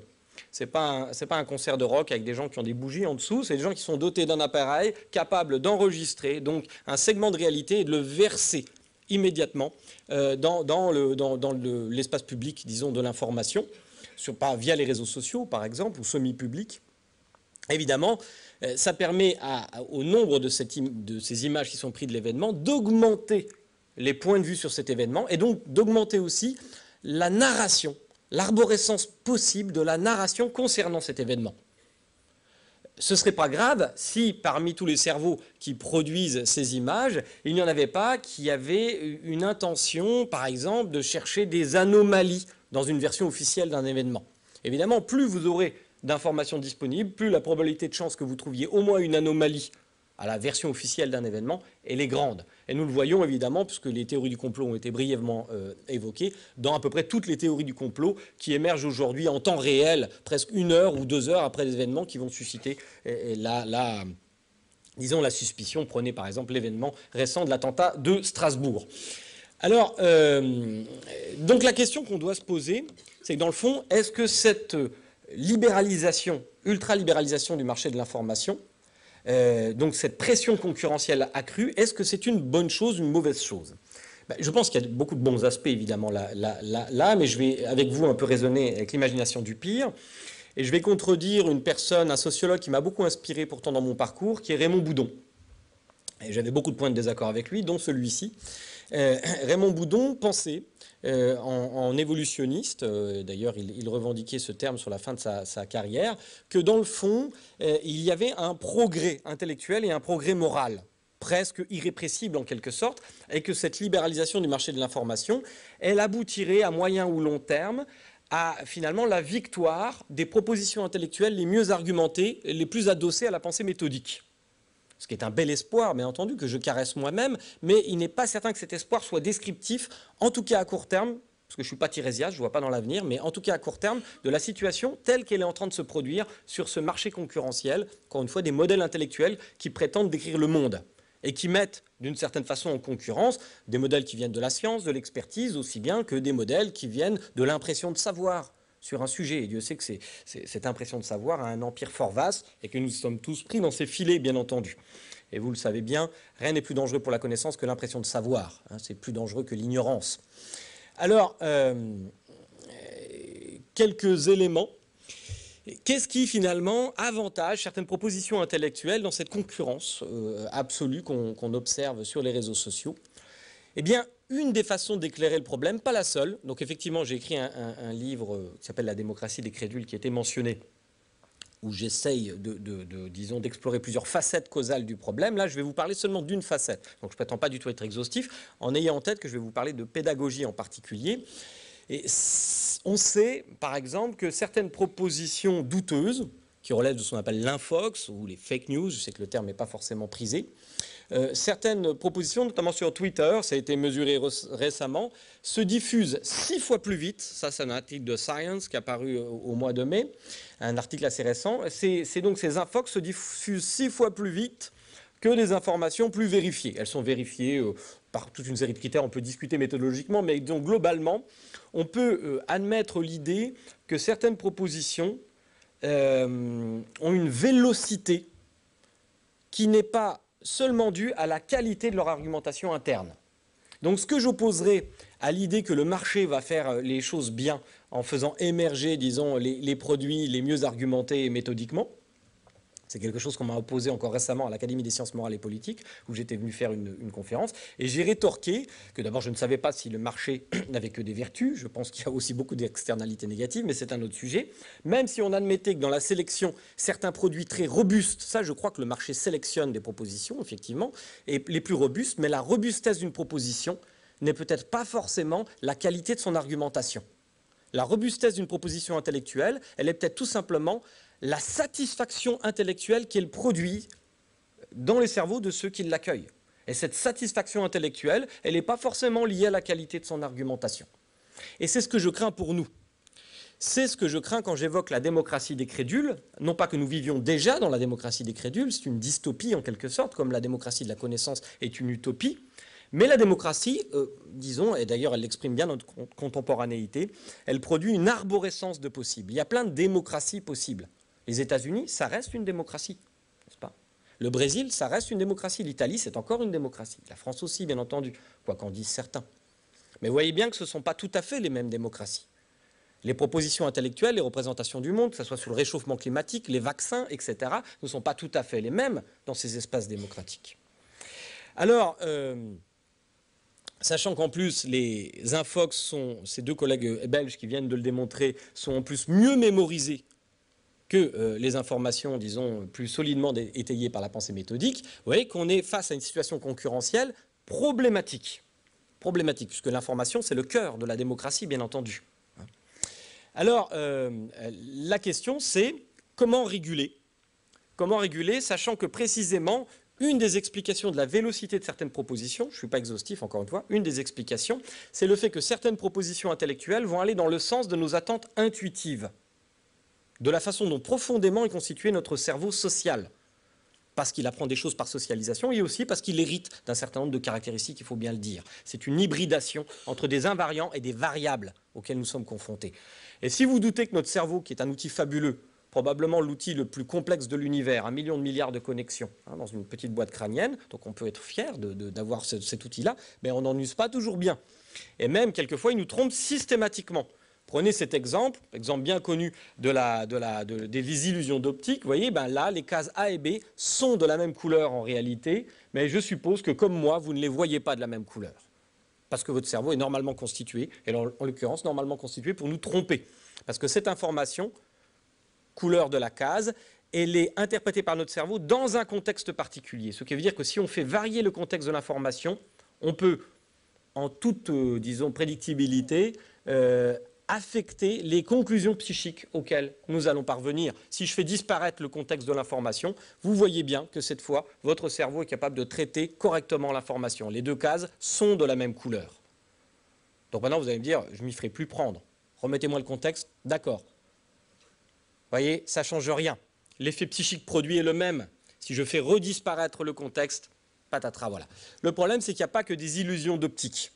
Ce n'est pas un concert de rock avec des gens qui ont des bougies en dessous, c'est des gens qui sont dotés d'un appareil capable d'enregistrer donc un segment de réalité et de le verser immédiatement dans l'espace public, disons, de l'information, via les réseaux sociaux, par exemple, ou semi-publics. Évidemment, ça permet au nombre de ces images qui sont prises de l'événement d'augmenter les points de vue sur cet événement et donc d'augmenter aussi la narration, l'arborescence possible de la narration concernant cet événement. Ce ne serait pas grave si, parmi tous les cerveaux qui produisent ces images, il n'y en avait pas qui avaient une intention, par exemple, de chercher des anomalies dans une version officielle d'un événement. Évidemment, plus vous aurez d'informations disponibles, plus la probabilité de chance que vous trouviez au moins une anomalie à la version officielle d'un événement, elle est grande. Et nous le voyons évidemment, puisque les théories du complot ont été brièvement évoquées, dans à peu près toutes les théories du complot qui émergent aujourd'hui en temps réel, presque 1 heure ou 2 heures après les événements qui vont susciter disons, la suspicion. Prenez par exemple l'événement récent de l'attentat de Strasbourg. Alors, donc la question qu'on doit se poser, c'est que dans le fond, est-ce que cette libéralisation, ultra-libéralisation du marché de l'information, donc cette pression concurrentielle accrue, est-ce que c'est une bonne chose, une mauvaise chose? Je pense qu'il y a beaucoup de bons aspects évidemment là, mais je vais avec vous un peu raisonner avec l'imagination du pire, et je vais contredire une personne, un sociologue qui m'a beaucoup inspiré pourtant dans mon parcours, qui est Raymond Boudon. Et j'avais beaucoup de points de désaccord avec lui, dont celui-ci. Raymond Boudon pensait, en évolutionniste, d'ailleurs il revendiquait ce terme sur la fin de sa carrière, que dans le fond, il y avait un progrès intellectuel et un progrès moral, presque irrépressible en quelque sorte, et que cette libéralisation du marché de l'information, elle aboutirait à moyen ou long terme à finalement la victoire des propositions intellectuelles les mieux argumentées, les plus adossées à la pensée méthodique. Ce qui est un bel espoir, bien entendu, que je caresse moi-même, mais il n'est pas certain que cet espoir soit descriptif, en tout cas à court terme, parce que je ne suis pas tirésias, je ne vois pas dans l'avenir, mais en tout cas à court terme, de la situation telle qu'elle est en train de se produire sur ce marché concurrentiel, encore une fois, des modèles intellectuels qui prétendent décrire le monde et qui mettent d'une certaine façon en concurrence des modèles qui viennent de la science, de l'expertise, aussi bien que des modèles qui viennent de l'impression de savoir sur un sujet. Et Dieu sait que cette impression de savoir a un empire fort vaste et que nous sommes tous pris dans ces filets, bien entendu. Et vous le savez bien, rien n'est plus dangereux pour la connaissance que l'impression de savoir. C'est plus dangereux que l'ignorance. Alors, quelques éléments. Qu'est-ce qui, finalement, avantage certaines propositions intellectuelles dans cette concurrence absolue qu'on observe sur les réseaux sociaux? Eh bien, une des façons d'éclairer le problème, pas la seule, donc effectivement j'ai écrit un livre qui s'appelle « La démocratie des crédules » qui a été mentionné, où j'essaye disons, d'explorer plusieurs facettes causales du problème. Là, je vais vous parler seulement d'une facette, donc je ne prétends pas du tout être exhaustif, en ayant en tête que je vais vous parler de pédagogie en particulier. Et on sait, par exemple, que certaines propositions douteuses, qui relèvent de ce qu'on appelle l'infox ou les fake news, je sais que le terme n'est pas forcément prisé, certaines propositions, notamment sur Twitter, ça a été mesuré récemment, se diffusent 6 fois plus vite. Ça, c'est un article de Science qui est apparu au mois de mai, un article assez récent. C'est donc ces infox se diffusent 6 fois plus vite que des informations plus vérifiées. Elles sont vérifiées par toute une série de critères, on peut discuter méthodologiquement, mais donc globalement, on peut admettre l'idée que certaines propositions ont une vélocité qui n'est pas seulement due à la qualité de leur argumentation interne. Donc ce que j'opposerais à l'idée que le marché va faire les choses bien en faisant émerger, disons, les produits les mieux argumentés méthodiquement, C'est quelque chose qu'on m'a opposé encore récemment à l'Académie des sciences morales et politiques, où j'étais venu faire une conférence. Et j'ai rétorqué que d'abord, je ne savais pas si le marché n'avait que des vertus. Je pense qu'il y a aussi beaucoup d'externalités négatives, mais c'est un autre sujet. Même si on admettait que dans la sélection, certains produits très robustes, ça, je crois que le marché sélectionne des propositions, effectivement, et les plus robustes, mais la robustesse d'une proposition n'est peut-être pas forcément la qualité de son argumentation. La robustesse d'une proposition intellectuelle, elle est peut-être tout simplement la satisfaction intellectuelle qu'elle produit dans les cerveaux de ceux qui l'accueillent. Et cette satisfaction intellectuelle, elle n'est pas forcément liée à la qualité de son argumentation. Et c'est ce que je crains pour nous. C'est ce que je crains quand j'évoque la démocratie des crédules. Non pas que nous vivions déjà dans la démocratie des crédules, c'est une dystopie en quelque sorte, comme la démocratie de la connaissance est une utopie. Mais la démocratie, disons, et d'ailleurs elle l'exprime bien dans notre contemporanéité, elle produit une arborescence de possibles. Il y a plein de démocraties possibles. Les États-Unis, ça reste une démocratie, n'est-ce pas? Le Brésil, ça reste une démocratie. L'Italie, c'est encore une démocratie. La France aussi, bien entendu, quoi qu'en disent certains. Mais vous voyez bien que ce ne sont pas tout à fait les mêmes démocraties. Les propositions intellectuelles, les représentations du monde, que ce soit sur le réchauffement climatique, les vaccins, etc., ne sont pas tout à fait les mêmes dans ces espaces démocratiques. Alors, sachant qu'en plus, les infox sont, ces deux collègues belges qui viennent de le démontrer, sont en plus mieux mémorisés que les informations, disons, plus solidement étayées par la pensée méthodique, vous voyez qu'on est face à une situation concurrentielle problématique. Problématique, puisque l'information, c'est le cœur de la démocratie, bien entendu. Alors, la question, c'est comment réguler? Comment réguler, sachant que précisément, une des explications de la vélocité de certaines propositions, je ne suis pas exhaustif encore une fois, une des explications, c'est le fait que certaines propositions intellectuelles vont aller dans le sens de nos attentes intuitives, de la façon dont profondément est constitué notre cerveau social, parce qu'il apprend des choses par socialisation et aussi parce qu'il hérite d'un certain nombre de caractéristiques, il faut bien le dire. C'est une hybridation entre des invariants et des variables auxquelles nous sommes confrontés. Et si vous doutez que notre cerveau, qui est un outil fabuleux, probablement l'outil le plus complexe de l'univers, 1 million de milliards de connexions dans une petite boîte crânienne, donc on peut être fier d'avoir cet outil-là, mais on n'en use pas toujours bien. Et même, quelquefois, il nous trompe systématiquement. Prenez cet exemple bien connu des illusions d'optique. Vous voyez, là, les cases A et B sont de la même couleur en réalité, mais je suppose que, comme moi, vous ne les voyez pas de la même couleur. Parce que votre cerveau est normalement constitué, et en l'occurrence, normalement constitué pour nous tromper. Parce que cette information, couleur de la case, elle est interprétée par notre cerveau dans un contexte particulier. Ce qui veut dire que si on fait varier le contexte de l'information, on peut, en toute, disons, prédictibilité, affecter les conclusions psychiques auxquelles nous allons parvenir. Si je fais disparaître le contexte de l'information, vous voyez bien que cette fois, votre cerveau est capable de traiter correctement l'information. Les deux cases sont de la même couleur. Donc maintenant, vous allez me dire, je ne m'y ferai plus prendre. Remettez-moi le contexte, d'accord. Vous voyez, ça ne change rien. L'effet psychique produit est le même. Si je fais redisparaître le contexte, patatras, voilà. Le problème, c'est qu'il n'y a pas que des illusions d'optique.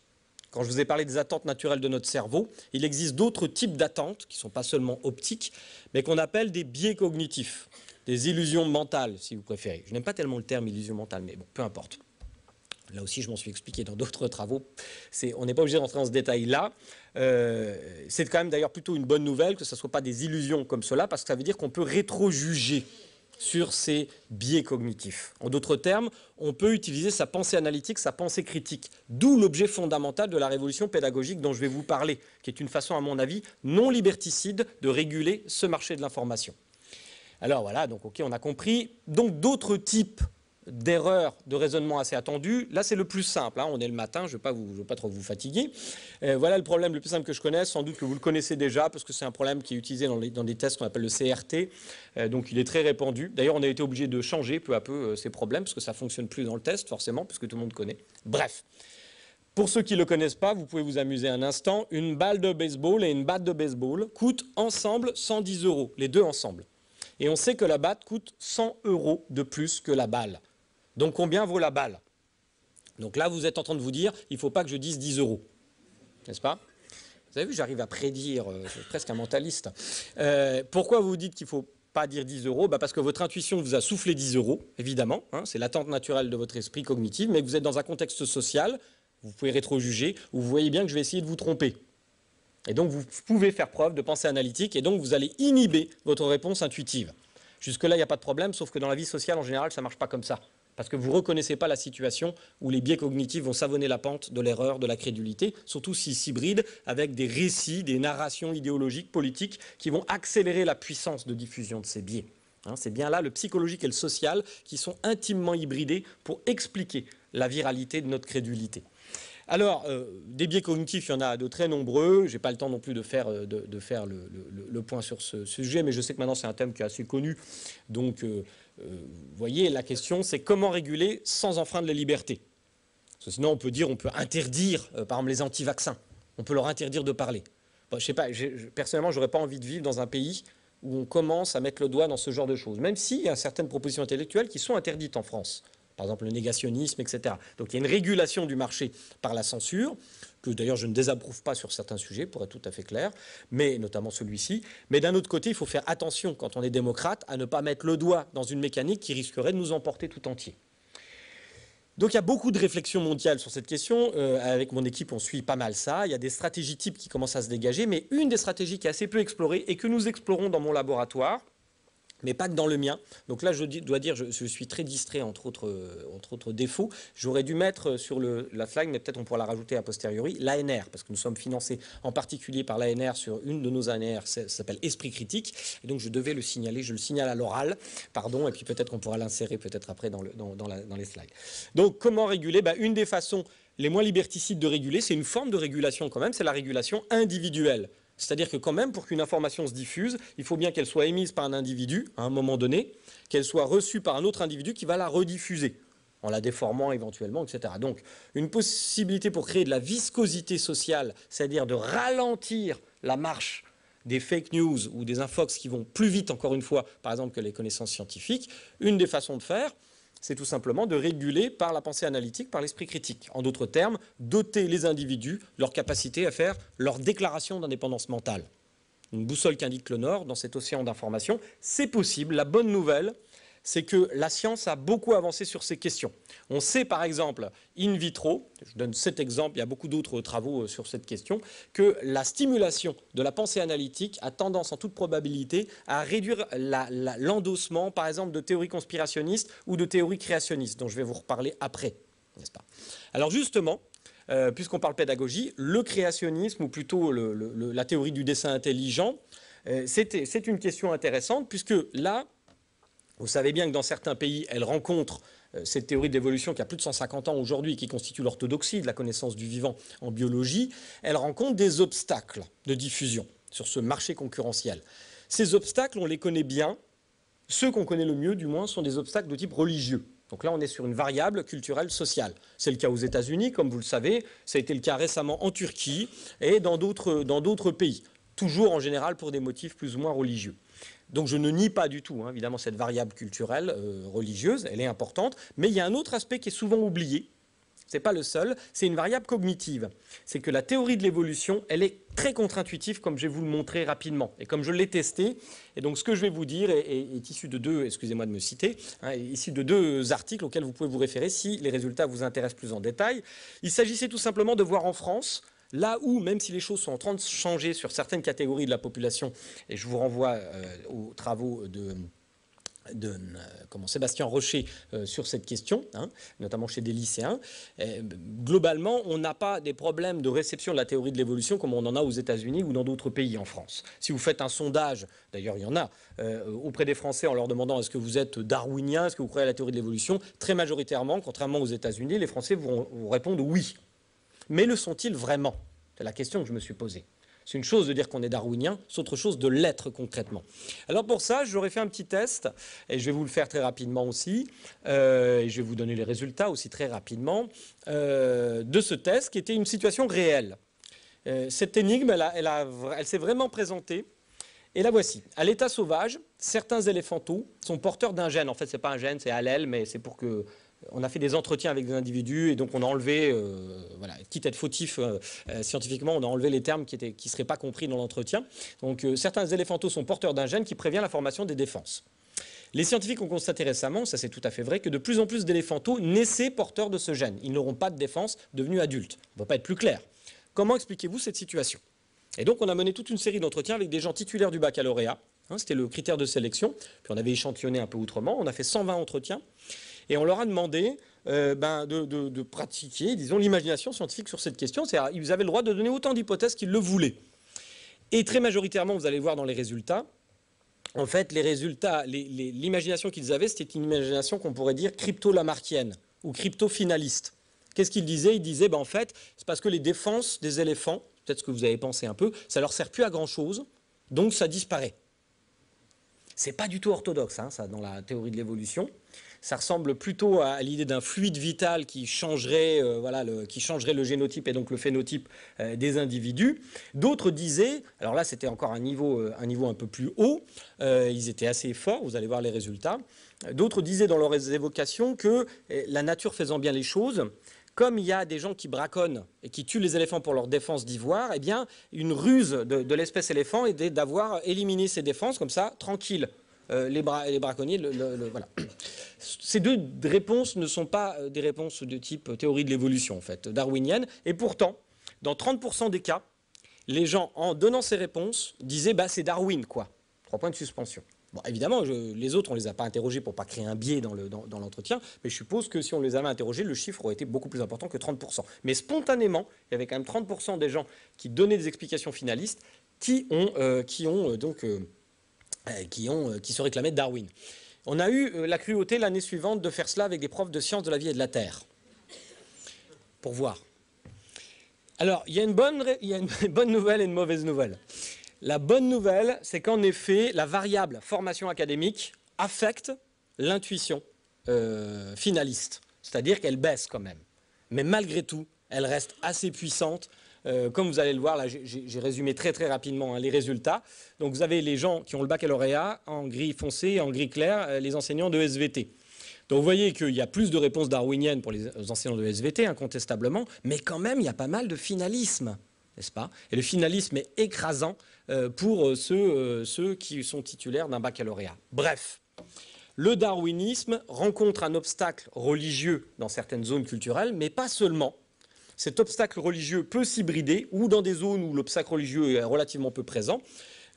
Quand je vous ai parlé des attentes naturelles de notre cerveau, il existe d'autres types d'attentes, qui ne sont pas seulement optiques, mais qu'on appelle des biais cognitifs, des illusions mentales, si vous préférez. Je n'aime pas tellement le terme illusion mentale, mais bon, peu importe. Là aussi, je m'en suis expliqué dans d'autres travaux. On n'est pas obligé de rentrer dans ce détail-là. C'est quand même d'ailleurs plutôt une bonne nouvelle que ce ne soit pas des illusions comme cela, parce que ça veut dire qu'on peut rétro-juger sur ces biais cognitifs. En d'autres termes, on peut utiliser sa pensée analytique, sa pensée critique, d'où l'objet fondamental de la révolution pédagogique dont je vais vous parler, qui est une façon, à mon avis, non liberticide de réguler ce marché de l'information. Alors voilà, donc ok, on a compris. Donc d'autres types d'erreurs de raisonnement assez attendues. Là, c'est le plus simple. On est le matin, je ne veux pas trop vous fatiguer. Voilà le problème le plus simple que je connaisse. Sans doute que vous le connaissez déjà, parce que c'est un problème qui est utilisé dans des tests qu'on appelle le CRT. Donc, il est très répandu. D'ailleurs, on a été obligé de changer peu à peu ces problèmes, parce que ça ne fonctionne plus dans le test, forcément, puisque tout le monde connaît. Bref. Pour ceux qui ne le connaissent pas, vous pouvez vous amuser un instant. Une balle de baseball et une batte de baseball coûtent ensemble 110 €, les deux ensemble. Et on sait que la batte coûte 100 € de plus que la balle. Donc, combien vaut la balle? Donc là, vous êtes en train de vous dire, il ne faut pas que je dise 10 €. N'est-ce pas? Vous avez vu, j'arrive à prédire, je suis presque un mentaliste. Pourquoi vous dites qu'il ne faut pas dire 10 €? Parce que votre intuition vous a soufflé 10 €, évidemment. C'est l'attente naturelle de votre esprit cognitif, mais que vous êtes dans un contexte social, vous pouvez rétro-juger, où vous voyez bien que je vais essayer de vous tromper. Et donc, vous pouvez faire preuve de pensée analytique, et donc vous allez inhiber votre réponse intuitive. Jusque-là, il n'y a pas de problème, sauf que dans la vie sociale, en général, ça ne marche pas comme ça. Parce que vous ne reconnaissez pas la situation où les biais cognitifs vont savonner la pente de l'erreur, de la crédulité, surtout s'ils s'hybrident avec des récits, des narrations idéologiques, politiques, qui vont accélérer la puissance de diffusion de ces biais. C'est bien là le psychologique et le social qui sont intimement hybridés pour expliquer la viralité de notre crédulité. Alors, des biais cognitifs, il y en a de très nombreux. Je n'ai pas le temps non plus de faire le point sur ce sujet, mais je sais que maintenant c'est un thème qui est assez connu. Donc, vous voyez, la question c'est comment réguler sans enfreindre les libertés. Parce que sinon, on peut interdire, par exemple, les anti-vaccins. On peut leur interdire de parler. Bon, je sais pas, personnellement, je n'aurais pas envie de vivre dans un pays où on commence à mettre le doigt dans ce genre de choses, même s'il y a certaines propositions intellectuelles qui sont interdites en France. Par exemple le négationnisme, etc. Donc il y a une régulation du marché par la censure, que d'ailleurs je ne désapprouve pas sur certains sujets, pour être tout à fait clair, mais notamment celui-ci. Mais d'un autre côté, il faut faire attention, quand on est démocrate, à ne pas mettre le doigt dans une mécanique qui risquerait de nous emporter tout entier. Donc il y a beaucoup de réflexions mondiales sur cette question. Avec mon équipe, on suit pas mal ça. Il y a des stratégies types qui commencent à se dégager, mais une des stratégies qui est assez peu explorée et que nous explorons dans mon laboratoire, mais pas que dans le mien. Donc là, je dois dire, je suis très distrait, entre autres défauts. J'aurais dû mettre sur la slide, mais peut-être on pourra la rajouter a posteriori, l'ANR, parce que nous sommes financés en particulier par l'ANR sur une de nos ANR, ça s'appelle Esprit Critique, et donc je devais le signaler, je le signale à l'oral, pardon, et puis peut-être qu'on pourra l'insérer peut-être après dans les slides. Donc comment réguler? Une des façons les moins liberticides de réguler, c'est une forme de régulation quand même, c'est la régulation individuelle. C'est-à-dire que quand même, pour qu'une information se diffuse, il faut bien qu'elle soit émise par un individu à un moment donné, qu'elle soit reçue par un autre individu qui va la rediffuser, en la déformant éventuellement, etc. Donc, une possibilité pour créer de la viscosité sociale, c'est-à-dire de ralentir la marche des fake news ou des infox qui vont plus vite, encore une fois, par exemple, que les connaissances scientifiques, une des façons de faire, c'est tout simplement de réguler par la pensée analytique, par l'esprit critique. En d'autres termes, doter les individus leur capacité à faire leur déclaration d'indépendance mentale. Une boussole qui indique le nord dans cet océan d'informations, c'est possible. La bonne nouvelle, c'est que la science a beaucoup avancé sur ces questions. On sait par exemple, in vitro, je donne cet exemple, il y a beaucoup d'autres travaux sur cette question, que la stimulation de la pensée analytique a tendance en toute probabilité à réduire l'endossement par exemple de théories conspirationnistes ou de théories créationnistes, dont je vais vous reparler après, n'est-ce pas? Alors justement, puisqu'on parle pédagogie, le créationnisme, ou plutôt la théorie du dessin intelligent, c'est une question intéressante, puisque là, vous savez bien que dans certains pays, elle rencontre cette théorie de l'évolution qui a plus de 150 ans aujourd'hui, qui constitue l'orthodoxie de la connaissance du vivant en biologie, elle rencontre des obstacles de diffusion sur ce marché concurrentiel. Ces obstacles, on les connaît bien. Ceux qu'on connaît le mieux, du moins, sont des obstacles de type religieux. Donc là, on est sur une variable culturelle sociale. C'est le cas aux États-Unis, comme vous le savez. Ça a été le cas récemment en Turquie et dans d'autres pays. Toujours en général pour des motifs plus ou moins religieux. Donc je ne nie pas du tout, évidemment, cette variable culturelle religieuse, elle est importante, mais il y a un autre aspect qui est souvent oublié, ce n'est pas le seul, c'est une variable cognitive. C'est que la théorie de l'évolution, elle est très contre-intuitive, comme je vais vous le montrer rapidement, et comme je l'ai testé, et donc ce que je vais vous dire est issu de deux, excusez-moi de me citer, issu de deux articles auxquels vous pouvez vous référer si les résultats vous intéressent plus en détail. Il s'agissait tout simplement de voir en France, là où, même si les choses sont en train de changer sur certaines catégories de la population, et je vous renvoie aux travaux de Sébastien Rocher sur cette question, notamment chez des lycéens, globalement, on n'a pas des problèmes de réception de la théorie de l'évolution comme on en a aux États-Unis ou dans d'autres pays en France. Si vous faites un sondage, d'ailleurs il y en a, auprès des Français en leur demandant est-ce que vous êtes darwinien, est-ce que vous croyez à la théorie de l'évolution, très majoritairement, contrairement aux États-Unis, les Français vont répondre oui. Mais le sont-ils vraiment? C'est la question que je me suis posée. C'est une chose de dire qu'on est darwinien, c'est autre chose de l'être concrètement. Alors pour ça, j'aurais fait un petit test, et je vais vous le faire très rapidement aussi, et je vais vous donner les résultats aussi très rapidement, de ce test qui était une situation réelle. Cette énigme, elle s'est vraiment présentée, et la voici. À l'état sauvage, certains éléphantaux sont porteurs d'un gène. En fait, ce n'est pas un gène, c'est allèle, mais c'est pour que... On a fait des entretiens avec des individus et donc on a enlevé, voilà, quitte à être fautif scientifiquement, on a enlevé les termes qui ne seraient pas compris dans l'entretien. Donc certains éléphantaux sont porteurs d'un gène qui prévient la formation des défenses. Les scientifiques ont constaté récemment, ça c'est tout à fait vrai, que de plus en plus d'éléphantaux naissaient porteurs de ce gène. Ils n'auront pas de défense devenus adultes. On ne peut pas être plus clair. Comment expliquez-vous cette situation? Et donc on a mené toute une série d'entretiens avec des gens titulaires du baccalauréat, hein, c'était le critère de sélection. Puis on avait échantillonné un peu autrement, on a fait 120 entretiens, et on leur a demandé de pratiquer, disons, l'imagination scientifique sur cette question. C'est-à-dire, ils avaient le droit de donner autant d'hypothèses qu'ils le voulaient. Et très majoritairement, vous allez le voir dans les résultats, en fait, les résultats, l'imagination qu'ils avaient, c'était une imagination qu'on pourrait dire crypto-lamarckienne ou crypto-finaliste. Qu'est-ce qu'ils disaient? Ils disaient, en fait, c'est parce que les défenses des éléphants, peut-être ce que vous avez pensé un peu, ça leur sert plus à grand-chose, donc ça disparaît. C'est pas du tout orthodoxe, hein, ça, dans la théorie de l'évolution. Ça ressemble plutôt à l'idée d'un fluide vital qui changerait, qui changerait le génotype et donc le phénotype des individus. D'autres disaient, alors là c'était encore un niveau un peu plus haut, ils étaient assez forts, vous allez voir les résultats. D'autres disaient dans leurs évocations que la nature faisant bien les choses, comme il y a des gens qui braconnent et qui tuent les éléphants pour leur défense d'ivoire, eh bien une ruse de l'espèce éléphant était d'avoir éliminé ces défenses comme ça, tranquille. Les braconniers, voilà. Ces deux réponses ne sont pas des réponses de type théorie de l'évolution, en fait, darwinienne. Et pourtant, dans 30% des cas, les gens, en donnant ces réponses, disaient c'est Darwin, quoi. 3 points de suspension. Bon, évidemment, les autres, on ne les a pas interrogés pour ne pas créer un biais dans l'entretien, mais je suppose que si on les avait interrogés, le chiffre aurait été beaucoup plus important que 30%. Mais spontanément, il y avait quand même 30% des gens qui donnaient des explications finalistes qui se réclamaient de Darwin. On a eu la cruauté l'année suivante de faire cela avec des profs de sciences de la vie et de la Terre. Pour voir. Alors, il y a une bonne nouvelle et une mauvaise nouvelle. La bonne nouvelle, c'est qu'en effet, la variable formation académique affecte l'intuition finaliste. C'est-à-dire qu'elle baisse quand même. Mais malgré tout, elle reste assez puissante. Comme vous allez le voir, là j'ai résumé très rapidement les résultats. Donc vous avez les gens qui ont le baccalauréat en gris foncé et en gris clair, les enseignants de SVT. Donc vous voyez qu'il y a plus de réponses darwiniennes pour les enseignants de SVT, incontestablement, mais quand même il y a pas mal de finalisme, n'est-ce pas? Et le finalisme est écrasant pour ceux qui sont titulaires d'un baccalauréat. Bref, le darwinisme rencontre un obstacle religieux dans certaines zones culturelles, mais pas seulement. Cet obstacle religieux peut s'hybrider, ou dans des zones où l'obstacle religieux est relativement peu présent.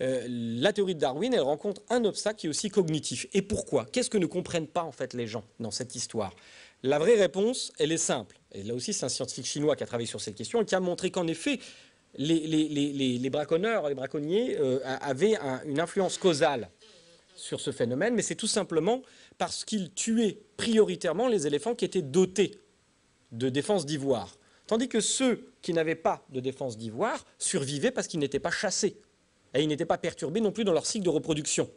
La théorie de Darwin, elle rencontre un obstacle qui est aussi cognitif. Et pourquoi? Qu'est-ce que ne comprennent pas en fait les gens dans cette histoire? La vraie réponse, elle est simple. Et là aussi, c'est un scientifique chinois qui a travaillé sur cette question et qui a montré qu'en effet, les braconneurs, les braconniers avaient une influence causale sur ce phénomène, mais c'est tout simplement parce qu'ils tuaient prioritairement les éléphants qui étaient dotés de défense d'ivoire. Tandis que ceux qui n'avaient pas de défense d'ivoire survivaient parce qu'ils n'étaient pas chassés. Et ils n'étaient pas perturbés non plus dans leur cycle de reproduction.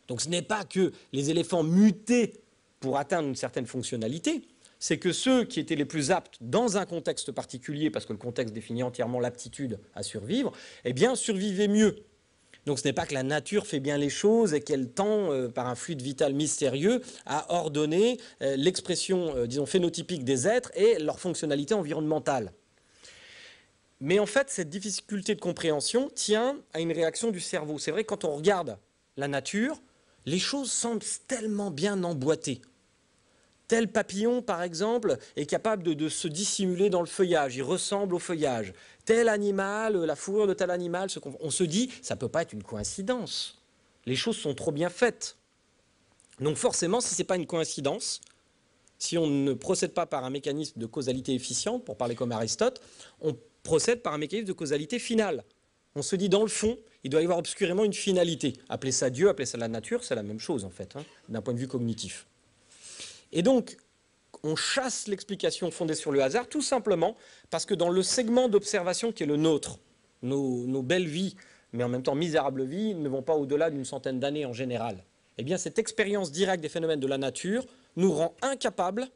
Donc ce n'est pas que les éléphants mutaient pour atteindre une certaine fonctionnalité, c'est que ceux qui étaient les plus aptes dans un contexte particulier, parce que le contexte définit entièrement l'aptitude à survivre, eh bien survivaient mieux. Donc ce n'est pas que la nature fait bien les choses et qu'elle tend, par un fluide vital mystérieux, à ordonner l'expression, disons, phénotypique des êtres et leur fonctionnalité environnementale. Mais en fait, cette difficulté de compréhension tient à une réaction du cerveau. C'est vrai que quand on regarde la nature, les choses semblent tellement bien emboîtées. Tel papillon, par exemple, est capable de se dissimuler dans le feuillage, il ressemble au feuillage. Tel animal, la fourrure de tel animal, on se dit, ça ne peut pas être une coïncidence. Les choses sont trop bien faites. Donc forcément, si ce n'est pas une coïncidence, si on ne procède pas par un mécanisme de causalité efficiente, pour parler comme Aristote, on procède par un mécanisme de causalité finale. On se dit, dans le fond, il doit y avoir obscurément une finalité. Appelez ça Dieu, appelez ça la nature, c'est la même chose en fait, hein, d'un point de vue cognitif. Et donc, on chasse l'explication fondée sur le hasard, tout simplement parce que dans le segment d'observation qui est le nôtre, nos belles vies, mais en même temps misérables vies, ne vont pas au-delà d'une centaine d'années en général. Eh bien, cette expérience directe des phénomènes de la nature nous rend incapables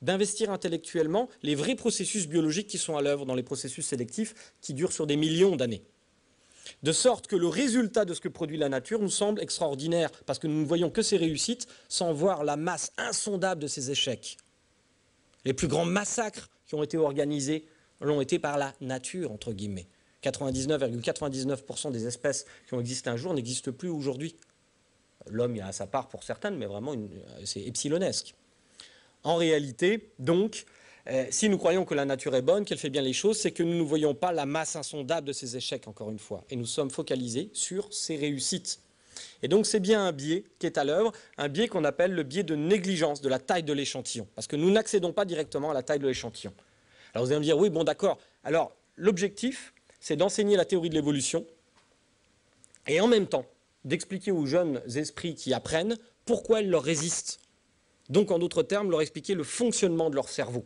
d'investir intellectuellement les vrais processus biologiques qui sont à l'œuvre dans les processus sélectifs qui durent sur des millions d'années. De sorte que le résultat de ce que produit la nature nous semble extraordinaire, parce que nous ne voyons que ses réussites sans voir la masse insondable de ses échecs. Les plus grands massacres qui ont été organisés l'ont été par la nature, entre guillemets. 99,99% des espèces qui ont existé un jour n'existent plus aujourd'hui. L'homme y a sa part pour certaines, mais vraiment c'est epsilonesque. En réalité, donc, si nous croyons que la nature est bonne, qu'elle fait bien les choses, c'est que nous ne voyons pas la masse insondable de ses échecs, encore une fois. Et nous sommes focalisés sur ses réussites. Et donc c'est bien un biais qui est à l'œuvre, un biais qu'on appelle le biais de négligence de la taille de l'échantillon, parce que nous n'accédons pas directement à la taille de l'échantillon. Alors vous allez me dire, oui, bon d'accord, alors l'objectif, c'est d'enseigner la théorie de l'évolution, et en même temps, d'expliquer aux jeunes esprits qui apprennent pourquoi elles leur résistent. Donc en d'autres termes, leur expliquer le fonctionnement de leur cerveau.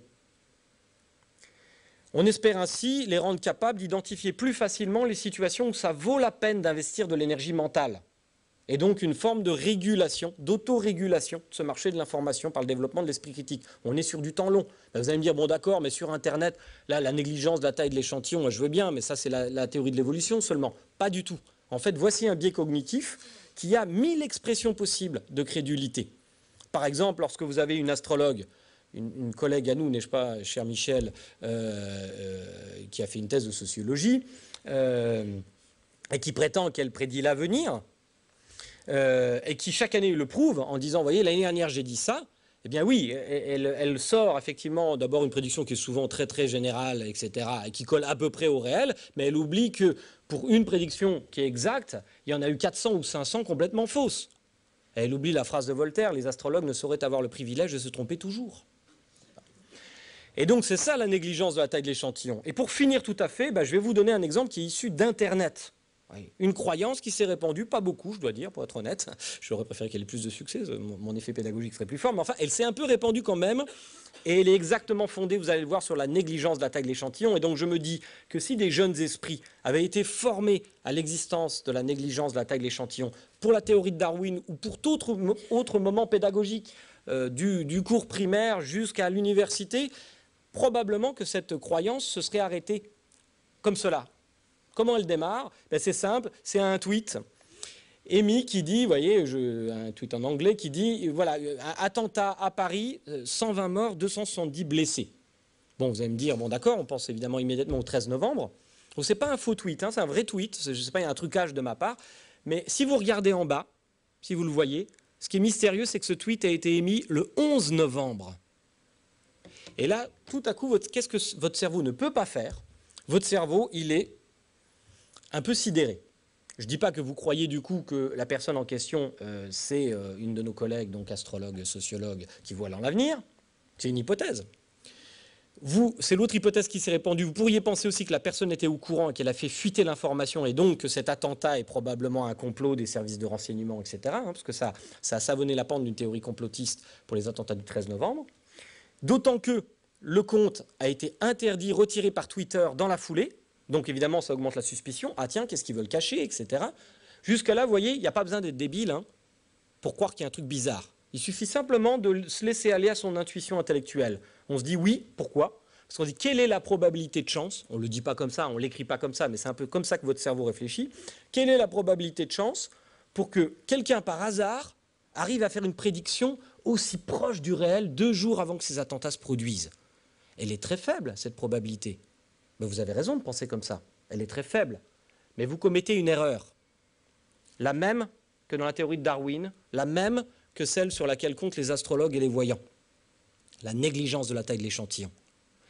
On espère ainsi les rendre capables d'identifier plus facilement les situations où ça vaut la peine d'investir de l'énergie mentale. Et donc une forme de régulation, d'autorégulation de ce marché de l'information par le développement de l'esprit critique. On est sur du temps long. Ben vous allez me dire, bon d'accord, mais sur Internet, là, la négligence de la taille de l'échantillon, je veux bien, mais ça c'est la théorie de l'évolution seulement. Pas du tout. En fait, voici un biais cognitif qui a 1000 expressions possibles de crédulité. Par exemple, lorsque vous avez une astrologue, une collègue à nous, n'est-ce pas, cher Michel, qui a fait une thèse de sociologie, et qui prétend qu'elle prédit l'avenir, et qui chaque année le prouve en disant, vous voyez, l'année dernière j'ai dit ça, eh bien oui, elle sort effectivement d'abord une prédiction qui est souvent très très générale, etc., et qui colle à peu près au réel, mais elle oublie que pour une prédiction qui est exacte, il y en a eu 400 ou 500 complètement fausses. Elle oublie la phrase de Voltaire, les astrologues ne sauraient avoir le privilège de se tromper toujours. Et donc c'est ça la négligence de la taille de l'échantillon. Et pour finir tout à fait, je vais vous donner un exemple qui est issu d'Internet. Une croyance qui s'est répandue, pas beaucoup je dois dire, pour être honnête. J'aurais préféré qu'elle ait plus de succès, mon effet pédagogique serait plus fort, mais enfin elle s'est un peu répandue quand même, et elle est exactement fondée, vous allez le voir, sur la négligence de la taille de l'échantillon. Et donc je me dis que si des jeunes esprits avaient été formés à l'existence de la négligence de la taille de l'échantillon, pour la théorie de Darwin ou pour tout autre moment pédagogique, du cours primaire jusqu'à l'université, probablement que cette croyance se serait arrêtée comme cela. Comment elle démarre? C'est simple, c'est un tweet émis qui dit, vous voyez, un tweet en anglais qui dit, voilà, attentat à Paris, 120 morts, 270 blessés. Bon, vous allez me dire, bon d'accord, on pense évidemment immédiatement au 13 novembre. Donc c'est pas un faux tweet, hein, c'est un vrai tweet, je ne sais pas, il y a un trucage de ma part, mais si vous regardez en bas, si vous le voyez, ce qui est mystérieux, c'est que ce tweet a été émis le 11 novembre. Et là, tout à coup, qu'est-ce que votre cerveau ne peut pas faire? Votre cerveau, il est un peu sidéré. Je ne dis pas que vous croyez du coup que la personne en question, c'est une de nos collègues, donc astrologue, sociologue, qui voit dans l'avenir. C'est une hypothèse. C'est l'autre hypothèse qui s'est répandue. Vous pourriez penser aussi que la personne était au courant et qu'elle a fait fuiter l'information, et donc que cet attentat est probablement un complot des services de renseignement, etc., parce que ça a savonné la pente d'une théorie complotiste pour les attentats du 13 novembre. D'autant que le compte a été interdit, retiré par Twitter dans la foulée. Donc évidemment, ça augmente la suspicion. Ah tiens, qu'est-ce qu'ils veulent cacher, etc. Jusqu'à là, vous voyez, il n'y a pas besoin d'être débile pour croire qu'il y a un truc bizarre. Il suffit simplement de se laisser aller à son intuition intellectuelle. On se dit oui, pourquoi? Parce qu'on se dit quelle est la probabilité de chance? On ne le dit pas comme ça, on ne l'écrit pas comme ça, mais c'est un peu comme ça que votre cerveau réfléchit. Quelle est la probabilité de chance pour que quelqu'un par hasard arrive à faire une prédiction aussi proche du réel 2 jours avant que ces attentats se produisent? Elle est très faible, cette probabilité. Mais vous avez raison de penser comme ça. Elle est très faible. Mais vous commettez une erreur. La même que dans la théorie de Darwin, la même que celle sur laquelle comptent les astrologues et les voyants. La négligence de la taille de l'échantillon.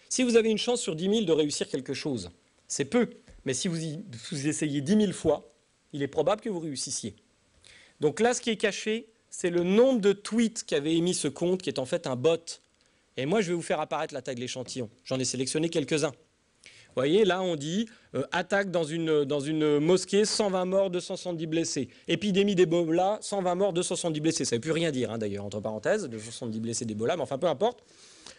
Si vous avez une chance sur 10 000 de réussir quelque chose, c'est peu. Mais si vous essayez 10 000 fois, il est probable que vous réussissiez. Donc là, ce qui est caché, c'est le nombre de tweets qu'avait émis ce compte, qui est en fait un bot. Et moi, je vais vous faire apparaître la taille de l'échantillon. J'en ai sélectionné quelques-uns. Vous voyez, là, on dit attaque dans une mosquée, 120 morts, 270 blessés. Épidémie d'Ebola, 120 morts, 270 blessés. Ça ne veut plus rien dire, d'ailleurs, entre parenthèses, 270 blessés d'Ebola, mais enfin, peu importe.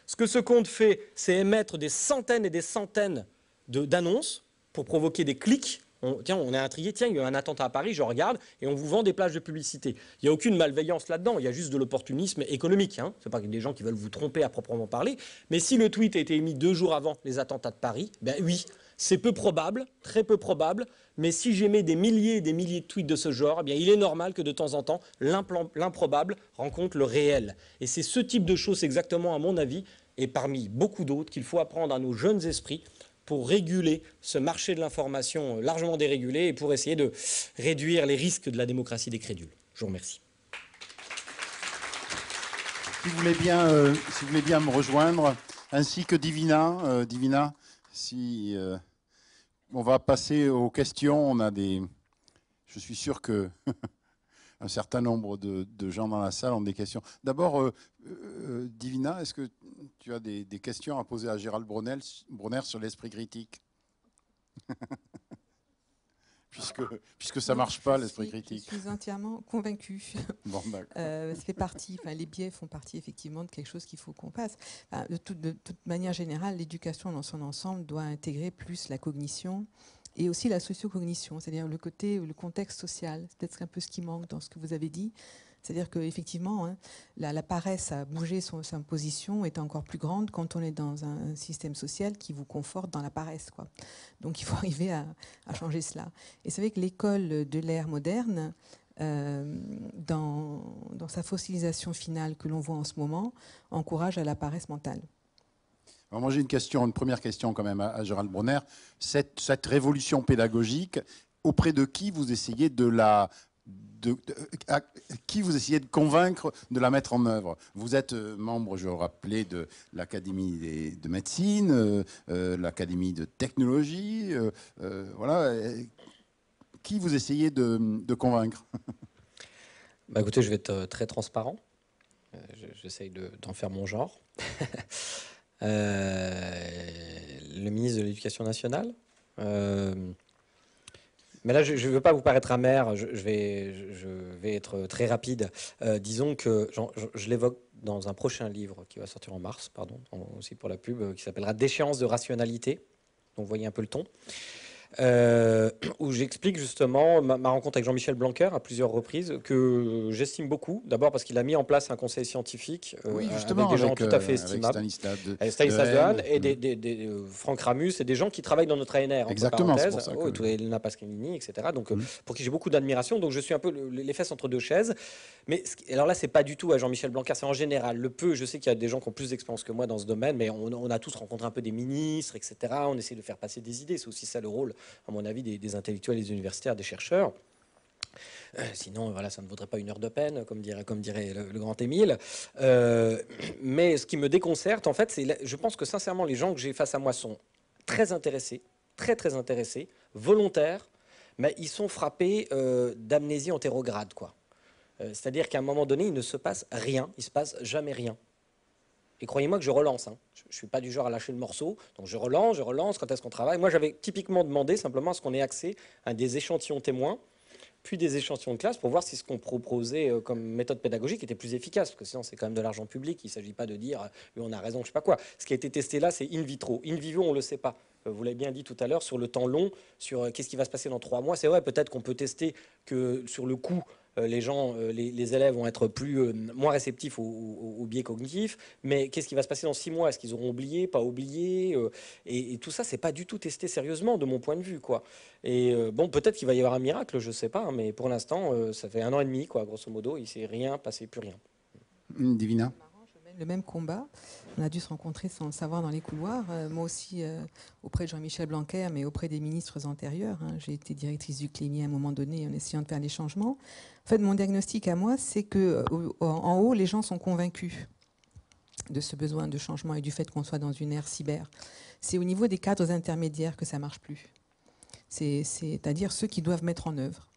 Ce que ce compte fait, c'est émettre des centaines et des centaines d'annonces pour provoquer des clics. Tiens, on est intrigué, tiens, il y a un attentat à Paris, je regarde, et on vous vend des plages de publicité. Il n'y a aucune malveillance là-dedans, il y a juste de l'opportunisme économique. Ce n'est pas des gens qui veulent vous tromper à proprement parler. Mais si le tweet a été émis 2 jours avant les attentats de Paris, ben oui, c'est peu probable, très peu probable, mais si j'émets des milliers et des milliers de tweets de ce genre, eh bien, il est normal que de temps en temps, l'improbable rencontre le réel. Et c'est ce type de choses exactement, à mon avis, et parmi beaucoup d'autres, qu'il faut apprendre à nos jeunes esprits pour réguler ce marché de l'information largement dérégulé et pour essayer de réduire les risques de la démocratie des crédules. Je vous remercie. Si vous voulez bien me rejoindre, ainsi que Divina. Divina, si on va passer aux questions, je suis sûr que un certain nombre de gens dans la salle ont des questions. D'abord, Divina, est-ce que tu as des questions à poser à Gérald Bronner sur l'esprit critique? puisque ça ne marche pas, l'esprit critique. Je suis entièrement convaincue. Bon, ça fait partie, les biais font partie effectivement de quelque chose qu'il faut qu'on passe. De toute manière générale, l'éducation dans son ensemble doit intégrer plus la cognition et aussi la sociocognition, c'est-à-dire le contexte social. C'est peut-être un peu ce qui manque dans ce que vous avez dit. C'est-à-dire qu'effectivement, la paresse à bouger sa position est encore plus grande quand on est dans un système social qui vous conforte dans la paresse, quoi. Donc il faut arriver à changer cela. Et c'est vrai que l'école de l'ère moderne, dans sa fossilisation finale que l'on voit en ce moment, encourage à la paresse mentale. Alors moi j'ai une première question quand même à Gérald Bronner. Cette révolution pédagogique, auprès de qui vous essayez qui vous essayez de convaincre de la mettre en œuvre? Vous êtes membre, je le rappelais, de l'Académie de médecine, l'Académie de technologie. Voilà. Qui vous essayez de convaincre? Écoutez, je vais être très transparent. J'essaye d'en faire mon genre. Le ministre de l'Éducation nationale. Mais là, je ne veux pas vous paraître amer, je vais être très rapide. Disons que je l'évoque dans un prochain livre qui va sortir en mars, pardon, aussi pour la pub, qui s'appellera Déchéance de rationalité. Donc, vous voyez un peu le ton. Où j'explique justement ma rencontre avec Jean-Michel Blanquer à plusieurs reprises, que j'estime beaucoup. D'abord parce qu'il a mis en place un conseil scientifique oui, avec des gens tout à fait estimables. Avec Stanislas Dehaene et Franck Ramus et des gens qui travaillent dans notre ANR. Exactement, c'est pour ça que... Elena Pasqualini, etc. Donc, pour qui j'ai beaucoup d'admiration. Donc je suis un peu les fesses entre deux chaises. Mais alors là, c'est pas du tout à Jean-Michel Blanquer, c'est en général. Je sais qu'il y a des gens qui ont plus d'expérience que moi dans ce domaine, mais on a tous rencontré un peu des ministres, etc. On essaie de faire passer des idées. C'est aussi ça le rôle, à mon avis, des intellectuels, des universitaires, des chercheurs. Sinon, voilà, ça ne vaudrait pas une heure de peine, comme dirait le grand Émile. Mais ce qui me déconcerte, en fait, je pense que sincèrement, les gens que j'ai face à moi sont très intéressés, très intéressés, volontaires, mais ils sont frappés d'amnésie antérograde, quoi. C'est-à-dire qu'à un moment donné, il ne se passe rien, il ne se passe jamais rien. Et croyez-moi que je relance. Hein. Je ne suis pas du genre à lâcher le morceau. Donc je relance. Quand est-ce qu'on travaille? Moi, j'avais typiquement demandé simplement à ce qu'on ait accès à des échantillons témoins, puis des échantillons de classe pour voir si ce qu'on proposait comme méthode pédagogique était plus efficace. Parce que sinon, c'est quand même de l'argent public. Il ne s'agit pas de dire oui, on a raison, je ne sais pas quoi. Ce qui a été testé là, c'est in vitro. In vivo, on ne le sait pas. Vous l'avez bien dit tout à l'heure, sur le temps long, sur qu'est-ce qui va se passer dans 3 mois. C'est vrai, peut-être qu'on peut tester que sur le coup, les élèves vont être moins réceptifs aux biais cognitifs, mais qu'est-ce qui va se passer dans 6 mois? Est-ce qu'ils auront oublié, pas oublié? Et tout ça, c'est pas du tout testé sérieusement de mon point de vue, quoi. Et bon, peut-être qu'il va y avoir un miracle, je sais pas, hein, mais pour l'instant, ça fait 1 an et demi, quoi, grosso modo, il s'est rien passé, plus rien. Divina. Le même combat. On a dû se rencontrer sans le savoir dans les couloirs. Moi aussi, auprès de Jean-Michel Blanquer, mais auprès des ministres antérieurs. Hein. J'ai été directrice du Clémy à un moment donné en essayant de faire des changements. En fait, mon diagnostic à moi, c'est qu'en haut, les gens sont convaincus de ce besoin de changement et du fait qu'on soit dans une ère cyber. C'est au niveau des cadres intermédiaires que ça ne marche plus. C'est-à-dire ceux qui doivent mettre en œuvre.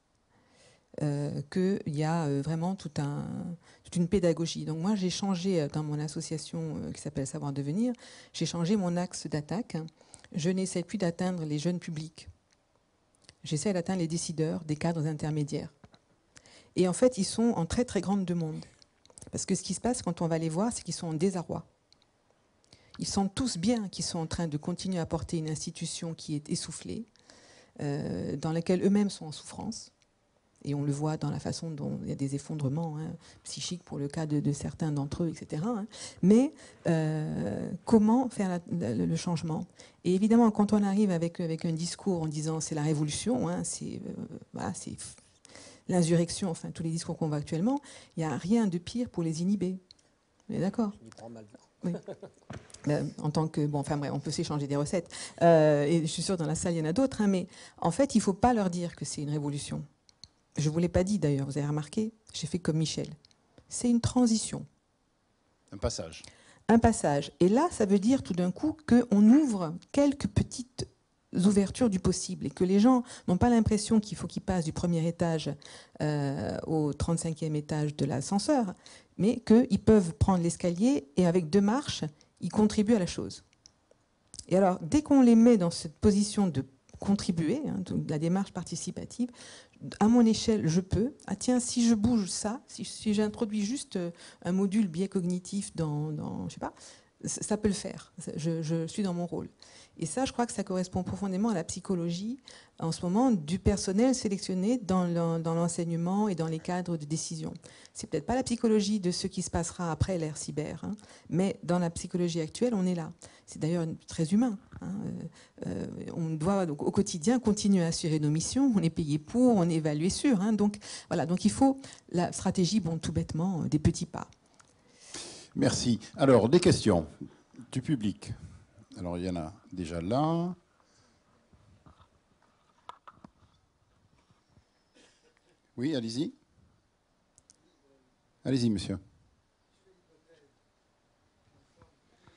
Qu'il y a vraiment toute une pédagogie. Donc moi, j'ai changé dans mon association qui s'appelle Savoir Devenir, j'ai changé mon axe d'attaque. Je n'essaie plus d'atteindre les jeunes publics. J'essaie d'atteindre les décideurs, des cadres intermédiaires. Et en fait, ils sont en très très grande demande. Parce que ce qui se passe quand on va les voir, c'est qu'ils sont en désarroi. Ils sentent tous bien qu'ils sont en train de continuer à porter une institution qui est essoufflée, dans laquelle eux-mêmes sont en souffrance. Et on le voit dans la façon dont il y a des effondrements psychiques pour le cas de certains d'entre eux, etc. Mais comment faire le changement? Et évidemment, quand on arrive avec un discours en disant c'est la révolution, c'est l'insurrection, enfin tous les discours qu'on voit actuellement, il n'y a rien de pire pour les inhiber. Vous êtes d'accord? Je m'y prends mal. Oui. En tant que... Bon, enfin bref, on peut s'échanger des recettes. Et je suis sûre, dans la salle, il y en a d'autres. Mais en fait, il ne faut pas leur dire que c'est une révolution. Je ne vous l'ai pas dit d'ailleurs, vous avez remarqué, j'ai fait comme Michel. C'est une transition. Un passage. Un passage. Et là, ça veut dire tout d'un coup qu'on ouvre quelques petites ouvertures du possible et que les gens n'ont pas l'impression qu'il faut qu'ils passent du premier étage au 35e étage de l'ascenseur, mais qu'ils peuvent prendre l'escalier et avec 2 marches, ils contribuent à la chose. Et alors, dès qu'on les met dans cette position de contribuer, de la démarche participative, à mon échelle, je peux. Ah tiens, si je bouge ça, si j'introduis juste un module biais cognitif dans je sais pas, ça peut le faire. Je suis dans mon rôle. Et ça, je crois que ça correspond profondément à la psychologie, en ce moment, du personnel sélectionné dans l'enseignement et dans les cadres de décision. C'est peut-être pas la psychologie de ce qui se passera après l'ère cyber, mais dans la psychologie actuelle, on est là. C'est d'ailleurs très humain. On doit donc, au quotidien continuer à assurer nos missions. On est payé pour, on est évalué sur. Donc voilà. Donc il faut la stratégie, bon, tout bêtement, des petits pas. Merci. Alors, des questions du public. Alors, il y en a déjà là. Oui, allez-y. Allez-y, monsieur.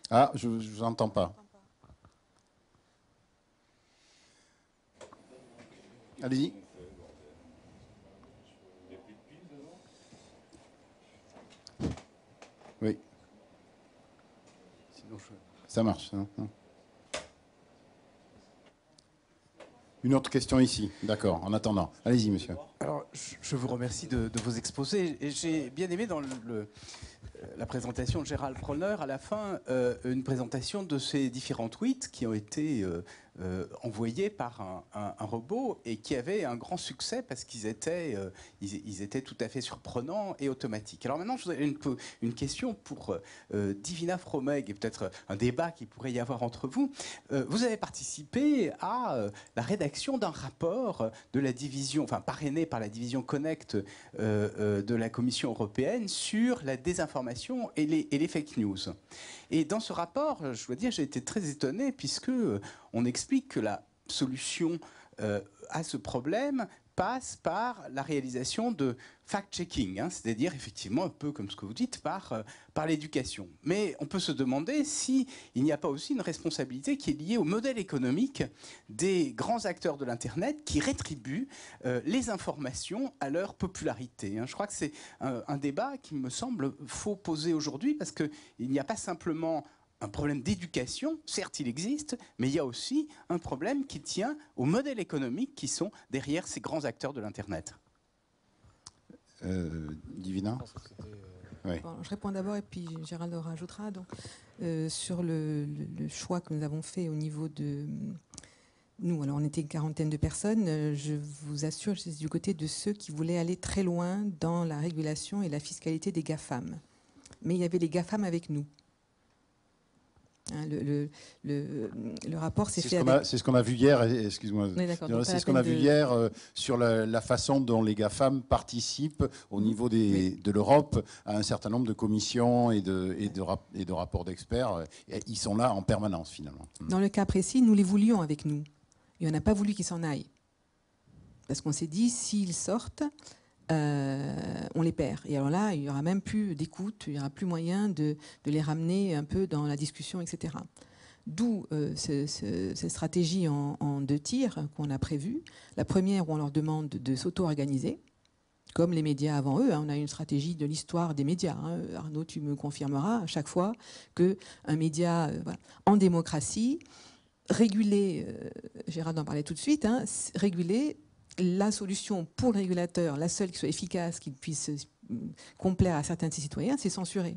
Ah, je ne vous entends pas. Allez-y. Oui. Ça marche. Hein. Une autre question ici. D'accord, en attendant. Allez-y, monsieur. Alors, je vous remercie de vos exposés. Et j'ai bien aimé dans la présentation de Gérald Prollner, à la fin, une présentation de ces différents tweets qui ont été envoyés par un robot et qui avaient un grand succès parce qu'ils étaient, ils étaient tout à fait surprenants et automatiques. Alors maintenant, je voudrais une question pour Divina Fromeg et peut-être un débat qu'il pourrait y avoir entre vous. Vous avez participé à la rédaction d'un rapport de la division, enfin parrainé par la division Connect de la Commission européenne sur la désinformation et les fake news. Et dans ce rapport, je dois dire, j'ai été très étonné puisque on explique que la solution à ce problème passe par la réalisation de fact-checking, c'est-à-dire effectivement un peu comme ce que vous dites, par l'éducation. Mais on peut se demander s'il n'y a pas aussi une responsabilité qui est liée au modèle économique des grands acteurs de l'Internet qui rétribuent les informations à leur popularité. Je crois que c'est un débat qui me semble faut poser aujourd'hui parce qu'il n'y a pas simplement un problème d'éducation, certes il existe, mais il y a aussi un problème qui tient au modèle économique qui sont derrière ces grands acteurs de l'Internet. Divina oui. Bon, je réponds d'abord et puis Gérald rajoutera. Donc, sur le choix que nous avons fait au niveau de... Nous, alors on était une quarantaine de personnes. Je vous assure, je suis du côté de ceux qui voulaient aller très loin dans la régulation et la fiscalité des GAFAM. Mais il y avait les GAFAM avec nous. Le rapport s'est fait avec... C'est ce qu'on a vu hier, excuse-moi. C'est ce qu'on a vu hier sur la façon dont les GAFAM participent au niveau de l'Europe à un certain nombre de commissions et de rapports d'experts. Ils sont là en permanence, finalement. Dans le cas précis, nous les voulions avec nous. Et on n'a pas voulu qu'ils s'en aillent. Parce qu'on s'est dit, s'ils sortent... on les perd. Et alors là, il n'y aura même plus d'écoute, il n'y aura plus moyen de les ramener un peu dans la discussion, etc. D'où cette stratégie en 2 tirs qu'on a prévue. La première, où on leur demande de s'auto-organiser, comme les médias avant eux. On a une stratégie de l'histoire des médias. Arnaud, tu me confirmeras à chaque fois qu'un média en démocratie, régulé, Gérard en parlait tout de suite, régulé, la solution pour le régulateur, la seule qui soit efficace, qui puisse complaire à certains de ses citoyens, c'est censurer.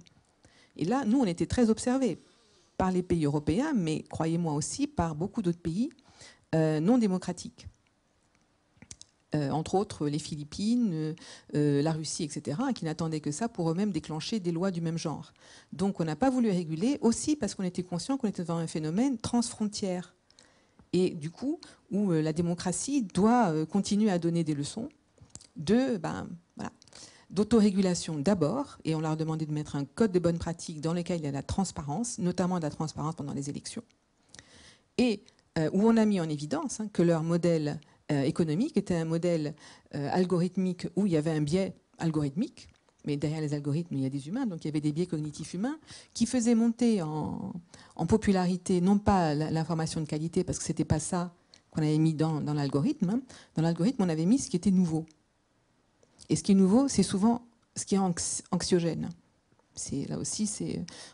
Et là, nous, on était très observés par les pays européens, mais croyez-moi aussi par beaucoup d'autres pays non démocratiques. Entre autres les Philippines, la Russie, etc., qui n'attendaient que ça pour eux-mêmes déclencher des lois du même genre. Donc on n'a pas voulu réguler, aussi parce qu'on était conscient qu'on était devant un phénomène transfrontière. Et du coup, où la démocratie doit continuer à donner des leçons d'autorégulation d'abord, et on leur a demandé de mettre un code de bonne pratique dans lequel il y a la transparence, notamment de la transparence pendant les élections, et où on a mis en évidence que leur modèle économique était un modèle algorithmique où il y avait un biais algorithmique, mais derrière les algorithmes, il y a des humains, donc il y avait des biais cognitifs humains qui faisaient monter en popularité, non pas l'information de qualité, parce que ce n'était pas ça qu'on avait mis dans l'algorithme. Hein. Dans l'algorithme, on avait mis ce qui était nouveau. Et ce qui est nouveau, c'est souvent ce qui est anxiogène. Là aussi,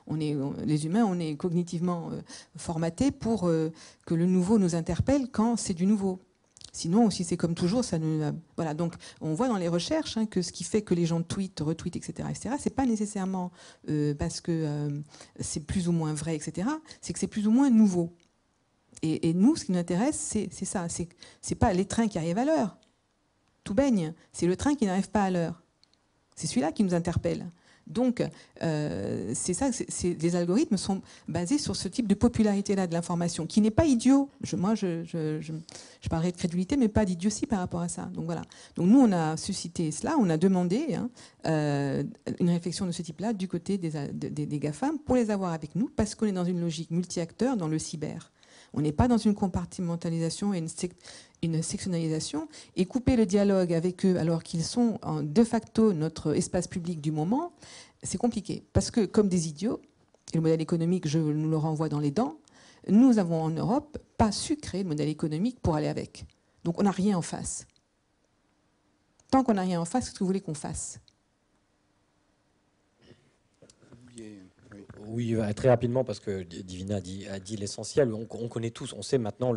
les humains, on est cognitivement formatés pour que le nouveau nous interpelle quand c'est du nouveau. Sinon, si c'est comme toujours, ça ne... Voilà, donc on voit dans les recherches hein, que ce qui fait que les gens tweetent, retweetent, etc., c'est pas nécessairement parce que c'est plus ou moins vrai, etc., c'est que c'est plus ou moins nouveau. Et nous, ce qui nous intéresse, c'est ça. C'est pas les trains qui arrivent à l'heure. Tout baigne. C'est le train qui n'arrive pas à l'heure. C'est celui-là qui nous interpelle. Donc, c'est ça, les algorithmes sont basés sur ce type de popularité-là de l'information, qui n'est pas idiot. Moi, je parlerai de crédulité, mais pas d'idiotie par rapport à ça. Donc voilà. Donc nous, on a suscité cela, on a demandé hein, une réflexion de ce type-là du côté des GAFAM pour les avoir avec nous, parce qu'on est dans une logique multi-acteurs dans le cyber. On n'est pas dans une compartimentalisation et une sectionnalisation. Et couper le dialogue avec eux alors qu'ils sont de facto notre espace public du moment, c'est compliqué. Parce que comme des idiots, et le modèle économique, je nous le renvoie dans les dents, nous avons en Europe pas su créer le modèle économique pour aller avec. Donc on n'a rien en face. Tant qu'on n'a rien en face, qu'est-ce que vous voulez qu'on fasse ? Oui, très rapidement, parce que Divina a dit l'essentiel. On connaît tous, on sait maintenant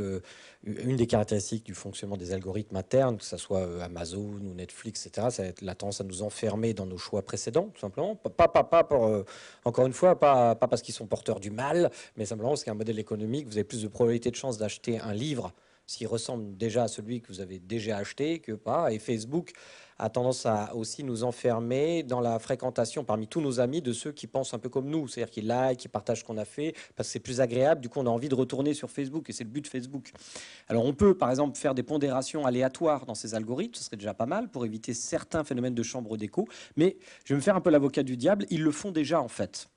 une des caractéristiques du fonctionnement des algorithmes internes, que ce soit Amazon ou Netflix, etc., ça va être la tendance à nous enfermer dans nos choix précédents, tout simplement. Pas pour, encore une fois, pas parce qu'ils sont porteurs du mal, mais simplement parce qu'un modèle économique, vous avez plus de probabilité de chance d'acheter un livre s'il ressemble déjà à celui que vous avez déjà acheté que pas. Et Facebook a tendance à aussi nous enfermer dans la fréquentation parmi tous nos amis de ceux qui pensent un peu comme nous, c'est-à-dire qui like, qui partagent ce qu'on a fait, parce que c'est plus agréable, du coup on a envie de retourner sur Facebook, et c'est le but de Facebook. Alors on peut par exemple faire des pondérations aléatoires dans ces algorithmes, ce serait déjà pas mal pour éviter certains phénomènes de chambre d'écho, mais je vais me faire un peu l'avocat du diable, ils le font déjà en fait.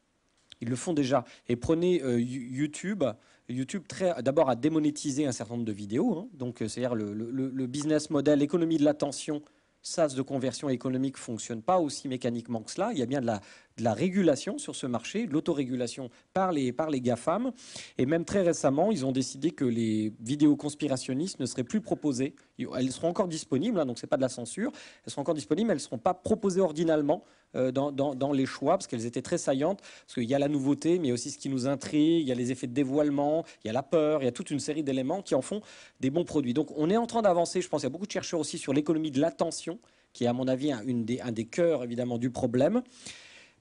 Ils le font déjà. Et prenez YouTube. YouTube, d'abord, a démonétisé un certain nombre de vidéos. Hein. Donc, c'est-à-dire le business model, l'économie de l'attention, SaaS de conversion économique ne fonctionne pas aussi mécaniquement que cela. Il y a bien de la régulation sur ce marché, de l'autorégulation par les GAFAM. Et même très récemment, ils ont décidé que les vidéos conspirationnistes ne seraient plus proposées. Elles seront encore disponibles, hein, donc ce n'est pas de la censure. Elles seront encore disponibles, mais elles ne seront pas proposées ordinalement dans les choix, parce qu'elles étaient très saillantes. Parce qu'il y a la nouveauté, mais il y a aussi ce qui nous intrigue, il y a les effets de dévoilement, il y a la peur, il y a toute une série d'éléments qui en font des bons produits. Donc on est en train d'avancer, je pense, il y a beaucoup de chercheurs aussi sur l'économie de l'attention, qui est à mon avis un des cœurs évidemment du problème.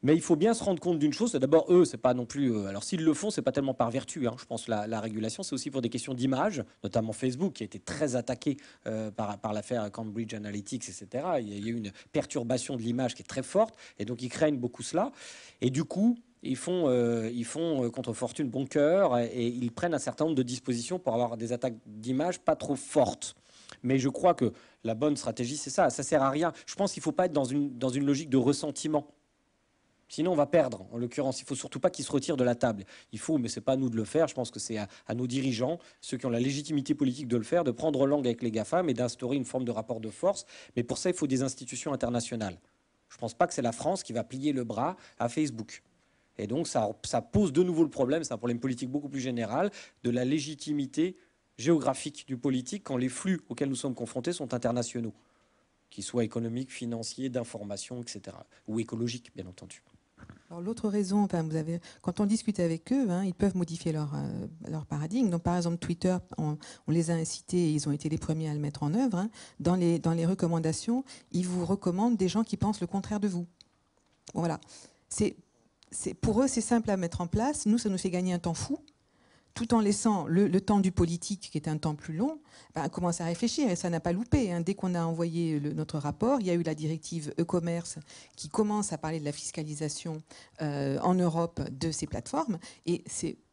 Mais il faut bien se rendre compte d'une chose, c'est d'abord eux, c'est pas non plus. Alors s'ils le font, c'est pas tellement par vertu. Hein, je pense la régulation, c'est aussi pour des questions d'image, notamment Facebook qui a été très attaqué par l'affaire Cambridge Analytica, etc. Il y a eu une perturbation de l'image qui est très forte, et donc ils craignent beaucoup cela. Et du coup, ils font contre fortune bon cœur, et ils prennent un certain nombre de dispositions pour avoir des attaques d'image pas trop fortes. Mais je crois que la bonne stratégie, c'est ça. Ça sert à rien. Je pense qu'il ne faut pas être dans une logique de ressentiment. Sinon, on va perdre. En l'occurrence, il ne faut surtout pas qu'ils se retirent de la table. Il faut, mais ce n'est pas à nous de le faire. Je pense que c'est à nos dirigeants, ceux qui ont la légitimité politique de le faire, de prendre langue avec les GAFAM et d'instaurer une forme de rapport de force. Mais pour ça, il faut des institutions internationales. Je ne pense pas que c'est la France qui va plier le bras à Facebook. Et donc, ça pose de nouveau le problème, c'est un problème politique beaucoup plus général, de la légitimité géographique du politique quand les flux auxquels nous sommes confrontés sont internationaux, qu'ils soient économiques, financiers, d'information, etc. Ou écologiques, bien entendu. Alors l'autre raison, enfin, quand on discute avec eux, hein, ils peuvent modifier leur paradigme. Donc, par exemple, Twitter, on les a incités et ils ont été les premiers à le mettre en œuvre. Hein. Dans les recommandations, ils vous recommandent des gens qui pensent le contraire de vous. Bon, voilà. Pour eux, c'est simple à mettre en place. Nous, ça nous fait gagner un temps fou, tout en laissant le temps du politique, qui est un temps plus long, commencer à réfléchir. Et ça n'a pas loupé. Hein. Dès qu'on a envoyé notre rapport, il y a eu la directive e-commerce qui commence à parler de la fiscalisation en Europe de ces plateformes. Et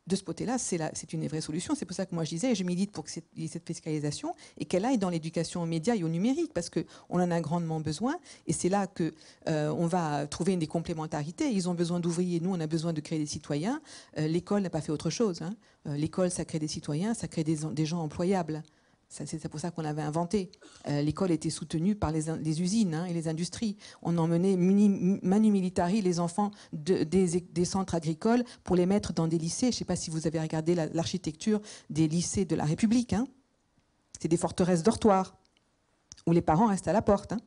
de ce côté-là, c'est une vraie solution. C'est pour ça que moi je disais, et je milite pour qu'il y ait cette fiscalisation et qu'elle aille dans l'éducation aux médias et au numérique, parce qu'on en a grandement besoin. Et c'est là qu'on va trouver des complémentarités. Ils ont besoin d'ouvriers, nous on a besoin de créer des citoyens. L'école n'a pas fait autre chose. Hein. L'école, ça crée des citoyens, ça crée des gens employables. C'est pour ça qu'on l'avait inventé. L'école était soutenue par les usines hein, et les industries. On emmenait manu militari les enfants des centres agricoles pour les mettre dans des lycées. Je ne sais pas si vous avez regardé l'architecture des lycées de la République. Hein. C'est des forteresses dortoirs où les parents restent à la porte, hein,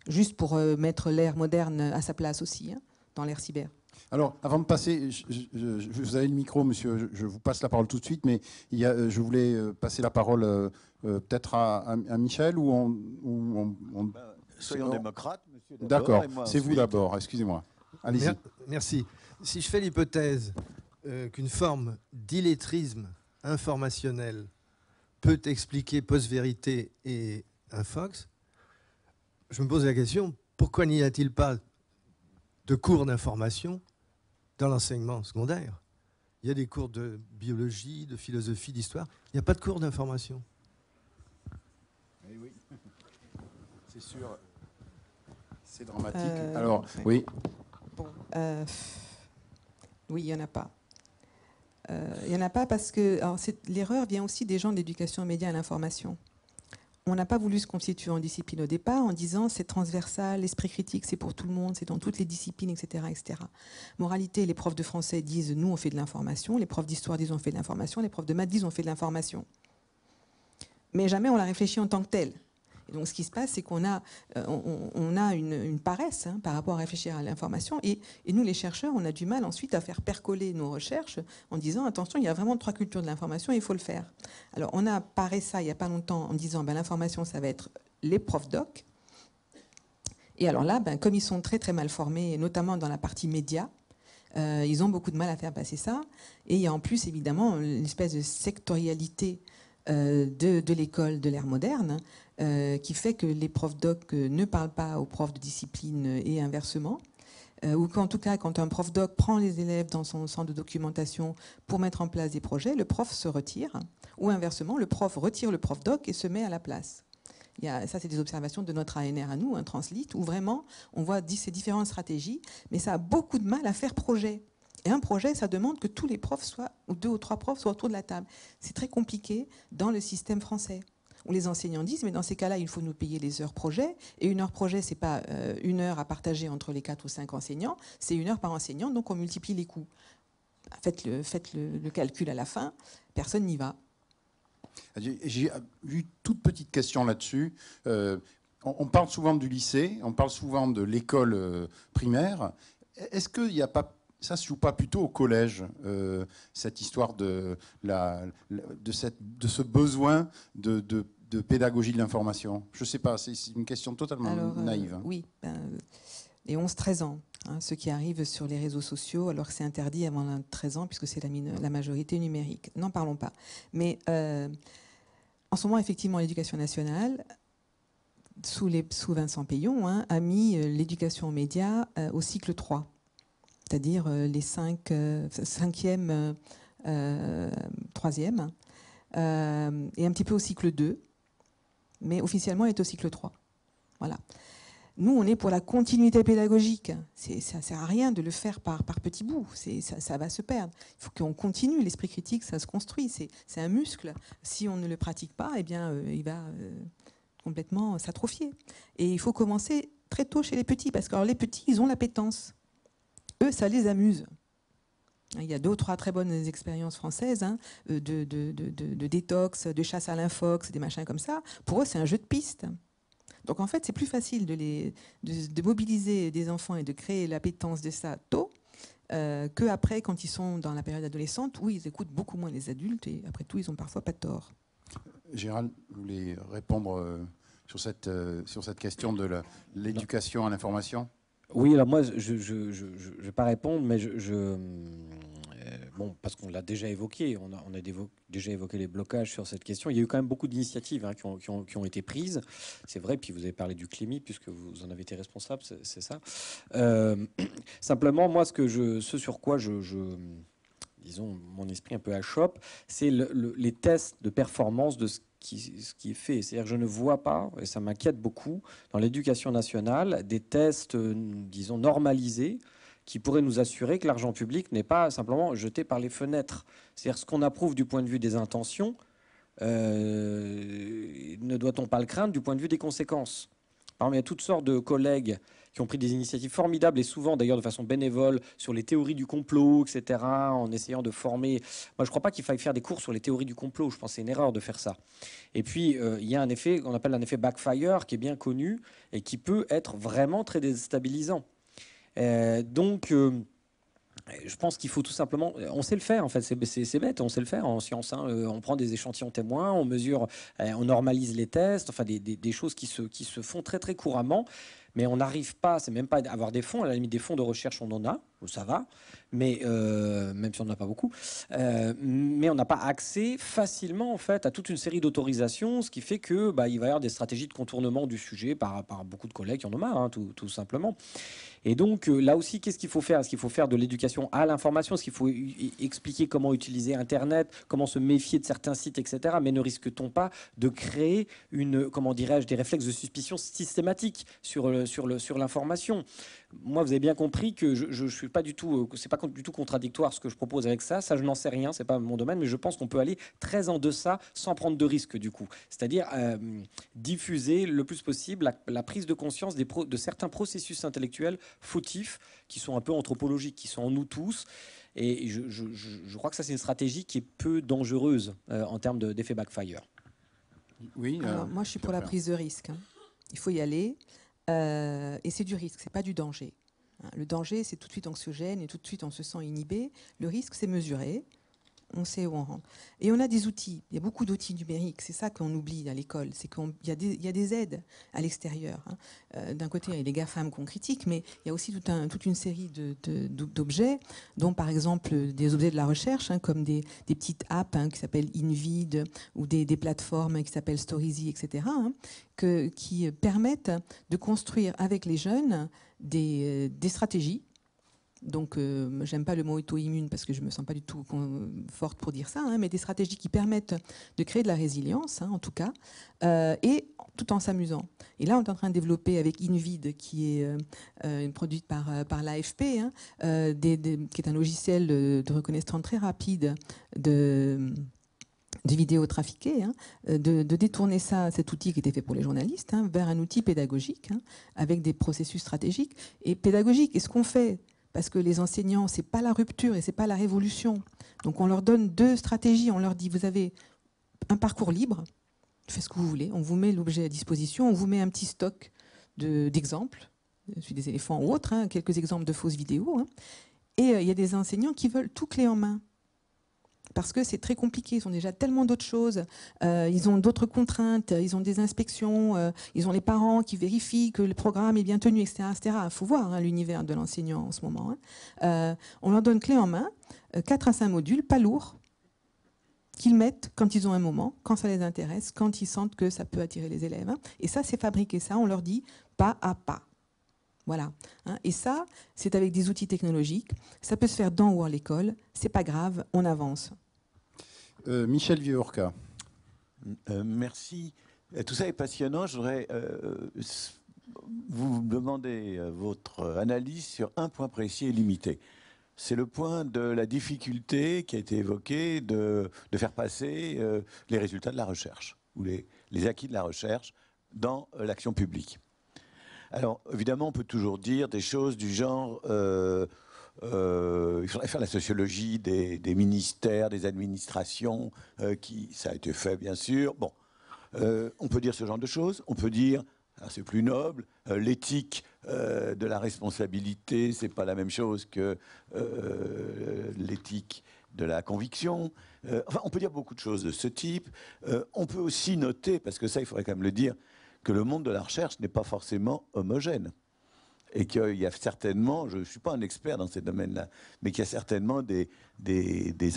juste pour mettre l'ère moderne à sa place aussi, hein, dans l'ère cyber. Alors, avant de passer, vous avez le micro, monsieur, je vous passe la parole tout de suite, mais je voulais passer la parole peut-être à Michel, ou soyons démocrates, monsieur. D'accord, c'est vous d'abord, excusez-moi. Allez-y. Merci. Si je fais l'hypothèse qu'une forme d'illettrisme informationnel peut expliquer post-vérité et infox, je me pose la question, pourquoi n'y a-t-il pas de cours d'information dans l'enseignement secondaire? Il y a des cours de biologie, de philosophie, d'histoire. Il n'y a pas de cours d'information. Oui, c'est sûr. C'est dramatique. Alors, oui. Bon, oui, il n'y en a pas. Il n'y en a pas parce que l'erreur vient aussi des gens de l'éducation aux médias et à l'information. On n'a pas voulu se constituer en discipline au départ en disant c'est transversal, l'esprit critique c'est pour tout le monde, c'est dans toutes les disciplines, etc., etc. Moralité, les profs de français disent nous on fait de l'information, les profs d'histoire disent on fait de l'information, les profs de maths disent on fait de l'information. Mais jamais on l'a réfléchi en tant que tel. Et donc ce qui se passe, c'est qu'on a, une paresse par rapport à réfléchir à l'information. Et nous, les chercheurs, on a du mal ensuite à faire percoler nos recherches en disant attention, il y a vraiment 3 cultures de l'information et il faut le faire. Alors on a paré ça il n'y a pas longtemps en disant l'information, ça va être les profs doc. Et alors là, comme ils sont très très mal formés, notamment dans la partie média, ils ont beaucoup de mal à faire passer ça. Et il y a en plus évidemment une espèce de sectorialité de l'école de l'ère moderne qui fait que les profs doc ne parlent pas aux profs de discipline et inversement, ou qu'en tout cas quand un prof doc prend les élèves dans son centre de documentation pour mettre en place des projets, le prof se retire, ou inversement le prof retire le prof doc et se met à la place. Ça, c'est des observations de notre ANR à nous, un Translit, où vraiment on voit ces différentes stratégies, mais ça a beaucoup de mal à faire projet. Et un projet, ça demande que tous les profs soient, ou 2 ou 3 profs soient autour de la table. C'est très compliqué dans le système français, où les enseignants disent, mais dans ces cas-là, il faut nous payer les heures projet. Et une heure projet, c'est pas 1 heure à partager entre les 4 ou 5 enseignants, c'est 1 heure par enseignant, donc on multiplie les coûts. Faites le calcul à la fin, personne n'y va. J'ai une toute petite question là-dessus. On parle souvent du lycée, on parle souvent de l'école primaire. Est-ce qu'il n'y a pas... Ça ne se joue pas plutôt au collège, cette histoire de ce besoin de pédagogie de l'information? Je ne sais pas, c'est une question totalement naïve. Oui, les 11-13 ans, ceux qui arrivent sur les réseaux sociaux, alors que c'est interdit avant 13 ans, puisque c'est la majorité numérique. N'en parlons pas. Mais en ce moment, effectivement, l'éducation nationale, sous Vincent Peillon, a mis l'éducation aux médias au cycle 3. C'est-à-dire les 5e, 3e, et un petit peu au cycle 2, mais officiellement, elle est au cycle 3. Voilà. Nous, on est pour la continuité pédagogique. Ça ne sert à rien de le faire par petits bouts. Ça va se perdre. Il faut qu'on continue. L'esprit critique, ça se construit. C'est un muscle. Si on ne le pratique pas, eh bien, il va complètement s'atrophier. Et il faut commencer très tôt chez les petits, parce que alors, les petits, ils ont l'appétence. Eux, ça les amuse. Il y a 2 ou 3 très bonnes expériences françaises de détox, de chasse à l'infox, des machins comme ça. Pour eux, c'est un jeu de piste. Donc en fait, c'est plus facile de mobiliser des enfants et de créer l'appétence de ça tôt qu'après, quand ils sont dans la période adolescente, où ils écoutent beaucoup moins les adultes et après tout, ils n'ont parfois pas tort. Gérald, vous voulez répondre sur cette question de l'éducation à l'information ? Oui, alors moi, je ne vais pas répondre, mais bon, parce qu'on l'a déjà évoqué, on a déjà évoqué les blocages sur cette question. Il y a eu quand même beaucoup d'initiatives qui ont été prises. C'est vrai, puis vous avez parlé du CLIMI, puisque vous en avez été responsable, c'est ça. Simplement, moi, ce sur quoi disons, mon esprit un peu achoppe, c'est les tests de performance de ce qui est fait. C'est-à-dire que je ne vois pas, et ça m'inquiète beaucoup, dans l'éducation nationale, des tests, disons, normalisés, qui pourraient nous assurer que l'argent public n'est pas simplement jeté par les fenêtres. C'est-à-dire ce qu'on approuve du point de vue des intentions, ne doit-on pas le craindre du point de vue des conséquences? Par exemple, il y a toutes sortes de collègues qui ont pris des initiatives formidables et souvent d'ailleurs de façon bénévole sur les théories du complot, etc., en essayant de former. Moi, je ne crois pas qu'il faille faire des cours sur les théories du complot. Je pense que c'est une erreur de faire ça. Et puis, il y a un effet qu'on appelle un effet backfire qui est bien connu et qui peut être vraiment très déstabilisant. Donc, je pense qu'il faut tout simplement... On sait le faire, en fait, c'est bête, on sait le faire en science. Hein. On prend des échantillons témoins, on mesure, on normalise les tests, enfin des choses qui se font très très couramment, mais on n'arrive pas, c'est même pas avoir des fonds, à la limite des fonds de recherche on en a, ça va, mais même si on n'en a pas beaucoup, mais on n'a pas accès facilement en fait à toute une série d'autorisations, ce qui fait que il va y avoir des stratégies de contournement du sujet par beaucoup de collègues qui en ont marre, hein, tout simplement. Et donc là aussi, qu'est-ce qu'il faut faire? Est-ce qu'il faut faire de l'éducation à l'information? Est-ce qu'il faut expliquer comment utiliser Internet, comment se méfier de certains sites, etc. Mais ne risque-t-on pas de créer comment dirais-je, des réflexes de suspicion systématiques sur l'information? Moi, vous avez bien compris que je suis pas du tout, c'est pas du tout contradictoire ce que je propose avec ça. Ça, je n'en sais rien, c'est pas mon domaine, mais je pense qu'on peut aller très en deçà sans prendre de risques du coup. C'est-à-dire diffuser le plus possible la prise de conscience de certains processus intellectuels fautifs qui sont un peu anthropologiques, qui sont en nous tous. Et je crois que ça, c'est une stratégie qui est peu dangereuse en termes d'effet backfire. Oui. Alors, moi, je suis pour la prise de risque. Hein. Il faut y aller. Et c'est du risque, c'est pas du danger. Le danger, c'est tout de suite anxiogène et tout de suite on se sent inhibé. Le risque, c'est mesuré. On sait où on rentre. Et on a des outils. Il y a beaucoup d'outils numériques. C'est ça qu'on oublie à l'école. C'est qu'il y a des aides à l'extérieur. Hein. D'un côté, il y a les GAFAM qu'on critique, mais il y a aussi toute une série d'objets, dont par exemple des objets de la recherche, hein, comme des petites apps qui s'appellent InVid, ou des plateformes qui s'appellent Storyzy, etc., hein, qui permettent de construire avec les jeunes des stratégies. Donc, j'aime pas le mot auto-immune parce que je me sens pas du tout forte pour dire ça, hein, mais des stratégies qui permettent de créer de la résilience, hein, en tout cas, et tout en s'amusant. Et là, on est en train de développer avec InVid, qui est produite par l'AFP, hein, qui est un logiciel de reconnaissance très rapide de vidéos trafiquées, hein, de détourner cet outil qui était fait pour les journalistes, hein, vers un outil pédagogique, hein, avec des processus stratégiques et pédagogiques. Et ce qu'on fait, parce que les enseignants, c'est pas la rupture et c'est pas la révolution. Donc on leur donne deux stratégies. On leur dit, vous avez un parcours libre, faites ce que vous voulez, on vous met l'objet à disposition, on vous met un petit stock d'exemples, celui des éléphants ou autres, hein, quelques exemples de fausses vidéos. Hein. Et il y a des enseignants qui veulent tout clé en main. Parce que c'est très compliqué, ils ont déjà tellement d'autres choses, ils ont d'autres contraintes, ils ont des inspections, ils ont les parents qui vérifient que le programme est bien tenu, etc. Il faut voir hein, l'univers de l'enseignant en ce moment. Hein. On leur donne clé en main, 4 à 5 modules, pas lourds, qu'ils mettent quand ils ont un moment, quand ça les intéresse, quand ils sentent que ça peut attirer les élèves. Hein. Et ça, c'est fabriqué, ça, on leur dit pas à pas. Voilà. Hein. Et ça, c'est avec des outils technologiques. Ça peut se faire dans ou à l'école. C'est pas grave, on avance. Michel Viorca. Merci. Tout ça est passionnant. Je voudrais vous demander votre analyse sur un point précis et limité. C'est le point de la difficulté qui a été évoqué de faire passer les résultats de la recherche ou les acquis de la recherche dans l'action publique. Alors, évidemment, on peut toujours dire des choses du genre il faudrait faire la sociologie des ministères, des administrations, ça a été fait, bien sûr. Bon, on peut dire ce genre de choses. On peut dire, c'est plus noble, l'éthique de la responsabilité, c'est pas la même chose que l'éthique de la conviction. Enfin, on peut dire beaucoup de choses de ce type. On peut aussi noter, parce que ça, il faudrait quand même le dire, que le monde de la recherche n'est pas forcément homogène. Et qu'il y a certainement, je ne suis pas un expert dans ces domaines-là, mais qu'il y a certainement des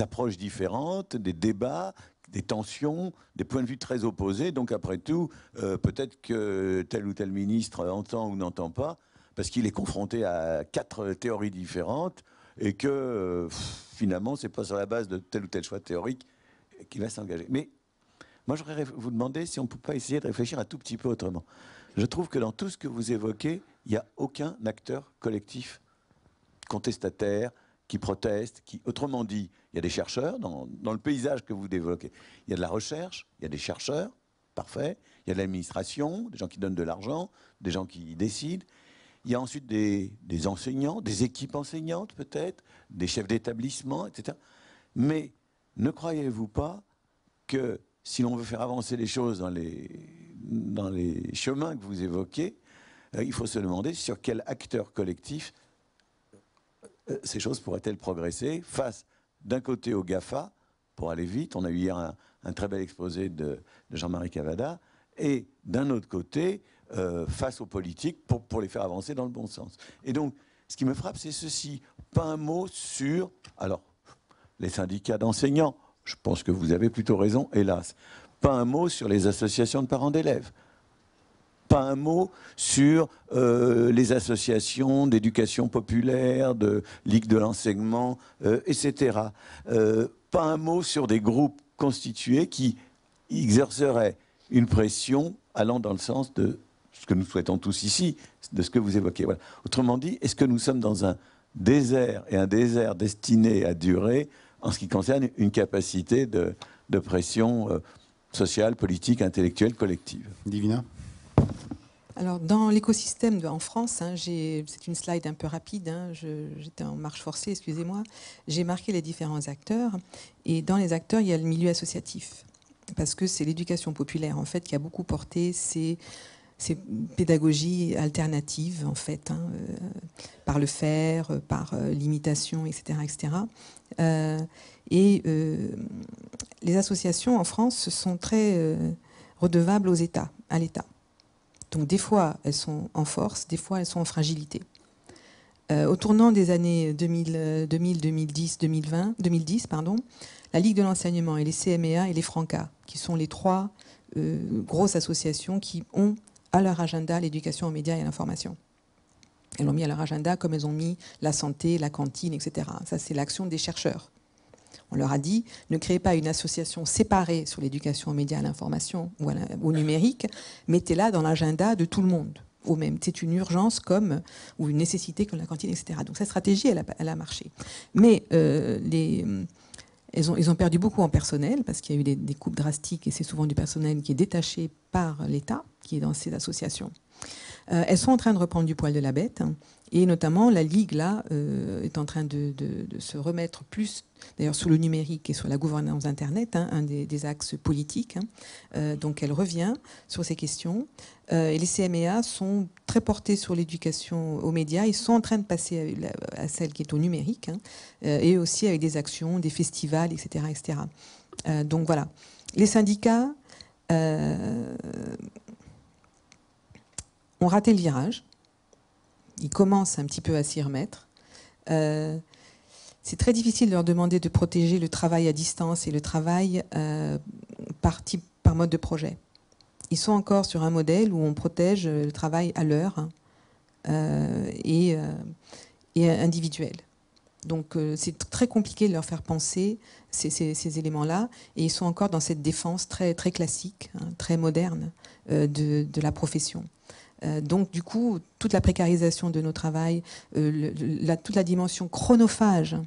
approches différentes, des débats, des tensions, des points de vue très opposés. Donc après tout, peut-être que tel ou tel ministre entend ou n'entend pas, parce qu'il est confronté à 4 théories différentes, et que finalement, ce n'est pas sur la base de tel ou tel choix théorique qu'il va s'engager. Mais moi, je voudrais vous demander si on ne peut pas essayer de réfléchir un tout petit peu autrement. Je trouve que dans tout ce que vous évoquez, il n'y a aucun acteur collectif contestataire qui proteste. Autrement dit, il y a des chercheurs dans le paysage que vous développez. Il y a de la recherche, il y a des chercheurs, parfait. Il y a de l'administration, des gens qui donnent de l'argent, des gens qui décident. Il y a ensuite des enseignants, des équipes enseignantes peut-être, des chefs d'établissement, etc. Mais ne croyez-vous pas que si l'on veut faire avancer les choses dans les chemins que vous évoquez, il faut se demander sur quel acteur collectif ces choses pourraient-elles progresser face d'un côté au GAFA, pour aller vite, on a eu hier un très bel exposé de Jean-Marie Cavada, et d'un autre côté, face aux politiques, pour les faire avancer dans le bon sens. Et donc, ce qui me frappe, c'est ceci. Pas un mot sur, alors, les syndicats d'enseignants, je pense que vous avez plutôt raison, hélas. Pas un mot sur les associations de parents d'élèves. Pas un mot sur les associations d'éducation populaire, de ligue de l'enseignement, etc. Pas un mot sur des groupes constitués qui exerceraient une pression allant dans le sens de ce que nous souhaitons tous ici, de ce que vous évoquez. Voilà. Autrement dit, est-ce que nous sommes dans un désert, et un désert destiné à durer en ce qui concerne une capacité de pression sociale, politique, intellectuelle, collective? Divina? Alors, dans l'écosystème en France, c'est une slide un peu rapide, j'étais en marche forcée, excusez-moi, j'ai marqué les différents acteurs, et dans les acteurs, il y a le milieu associatif, parce que c'est l'éducation populaire, en fait, qui a beaucoup porté ces pédagogies alternatives, en fait, par le faire, par l'imitation, etc., etc. Les associations en France sont très redevables à l'État. Donc des fois, elles sont en force, des fois, elles sont en fragilité. Au tournant des années 2010, la Ligue de l'enseignement et les CMEA et les Franca, qui sont les trois grosses associations qui ont à leur agenda l'éducation aux médias et à l'information. Elles l'ont mis à leur agenda comme elles ont mis la santé, la cantine, etc. Ça, c'est l'action des chercheurs. On leur a dit, ne créez pas une association séparée sur l'éducation aux médias, à l'information ou au numérique, mettez-la dans l'agenda de tout le monde. Au même, c'est une urgence ou une nécessité comme la cantine, etc. Donc cette stratégie, elle a marché. Mais ils ont perdu beaucoup en personnel parce qu'il y a eu des coupes drastiques et c'est souvent du personnel qui est détaché par l'État, qui est dans ces associations. Elles sont en train de reprendre du poil de la bête, et notamment la Ligue là est en train de se remettre plus, d'ailleurs, sur le numérique et sur la gouvernance Internet, un des axes politiques. Donc elle revient sur ces questions. Et les CMEA sont très portés sur l'éducation aux médias. Ils sont en train de passer à celle qui est au numérique, et aussi avec des actions, des festivals, etc., etc. Donc voilà. Les syndicats ont raté le virage. Ils commencent un petit peu à s'y remettre. C'est très difficile de leur demander de protéger le travail à distance et le travail par mode de projet. Ils sont encore sur un modèle où on protège le travail à l'heure et individuel. Donc c'est très compliqué de leur faire penser ces éléments-là, et ils sont encore dans cette défense très, très classique, très moderne de la profession. Donc du coup, toute la précarisation de nos travails, toute la dimension chronophage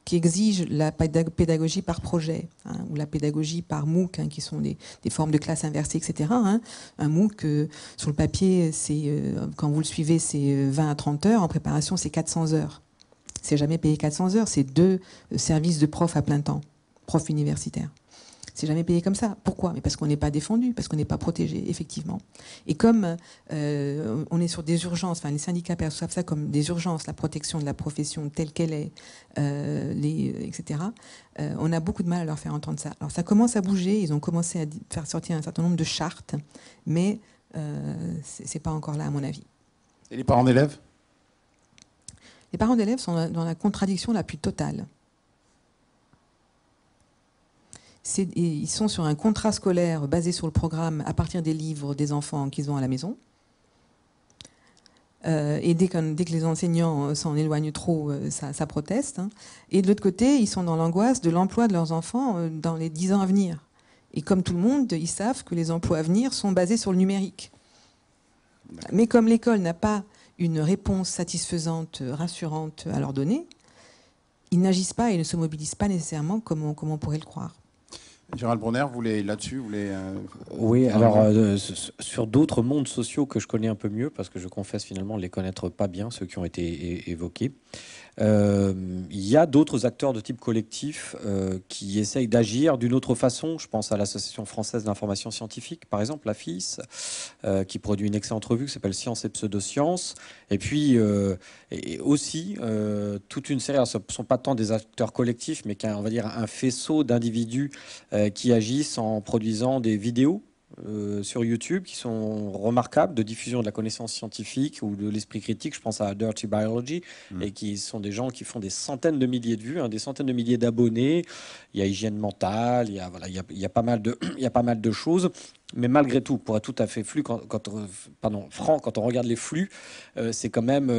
qui exige la pédagogie par projet, ou la pédagogie par MOOC, qui sont des formes de classe inversée, etc. Un MOOC, sur le papier, quand vous le suivez, c'est 20 à 30 heures. En préparation, c'est 400 heures. C'est jamais payé 400 heures, c'est 2 services de prof à plein temps, prof universitaire. C'est jamais payé comme ça. Pourquoi? Mais parce qu'on n'est pas défendu, parce qu'on n'est pas protégé, effectivement. Et comme on est sur des urgences, enfin les syndicats perçoivent ça comme des urgences, la protection de la profession telle qu'elle est, etc., on a beaucoup de mal à leur faire entendre ça. Alors ça commence à bouger, ils ont commencé à faire sortir un certain nombre de chartes, mais c'est pas encore là, à mon avis. Et les parents d'élèves? Les parents d'élèves sont dans la contradiction la plus totale. Ils sont sur un contrat scolaire basé sur le programme à partir des livres des enfants qu'ils ont à la maison. Et dès que les enseignants s'en éloignent trop, ça proteste. Et de l'autre côté, ils sont dans l'angoisse de l'emploi de leurs enfants dans les 10 ans à venir. Et comme tout le monde, ils savent que les emplois à venir sont basés sur le numérique. Mais comme l'école n'a pas une réponse satisfaisante, rassurante à leur donner, ils n'agissent pas et ne se mobilisent pas nécessairement comme on pourrait le croire. Gérald Bronner, là-dessus, vous voulez... Oui, alors sur d'autres mondes sociaux que je connais un peu mieux, parce que je confesse finalement les connaître pas bien, ceux qui ont été évoqués, il y a d'autres acteurs de type collectif qui essayent d'agir d'une autre façon. Je pense à l'Association française d'information scientifique, par exemple, la FIS, qui produit une excellente revue qui s'appelle Science et Pseudosciences. Et puis et aussi toute une série, alors ce ne sont pas tant des acteurs collectifs, mais on va dire un faisceau d'individus qui agissent en produisant des vidéos sur YouTube qui sont remarquables de diffusion de la connaissance scientifique ou de l'esprit critique. Je pense à Dirty Biology et qui sont des gens qui font des centaines de milliers de vues, des centaines de milliers d'abonnés. Il y a hygiène mentale, il y a pas mal de choses. Mais malgré tout, pour être tout à fait franc, quand on regarde les flux, c'est quand même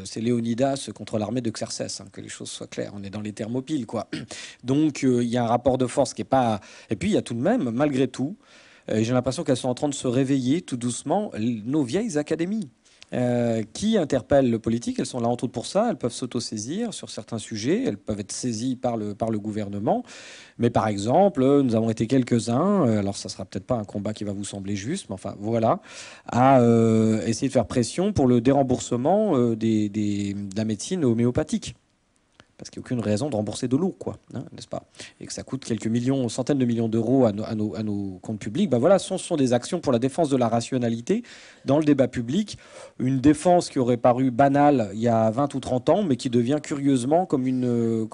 c'est Léonidas contre l'armée de Xerxès, que les choses soient claires. On est dans les Thermopyles, quoi. Donc il y a un rapport de force qui est pas. Et puis il y a tout de même, malgré tout, j'ai l'impression qu'elles sont en train de se réveiller tout doucement, nos vieilles académies. Qui interpellent le politique. Elles sont là entre autres pour ça. Elles peuvent s'auto-saisir sur certains sujets. Elles peuvent être saisies par le gouvernement. Mais par exemple, nous avons été quelques-uns, alors ça sera peut-être pas un combat qui va vous sembler juste, mais enfin voilà, à essayer de faire pression pour le déremboursement de la médecine homéopathique. Parce qu'il n'y a aucune raison de rembourser de l'eau, quoi, n'est-ce pas? Et que ça coûte quelques millions, centaines de millions d'euros à nos comptes publics. Ben voilà, ce sont des actions pour la défense de la rationalité dans le débat public. Une défense qui aurait paru banale il y a 20 ou 30 ans, mais qui devient curieusement comme une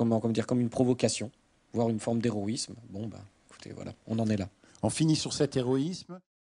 provocation, voire une forme d'héroïsme. Bon, ben, écoutez, voilà, on en est là. On finit sur cet héroïsme.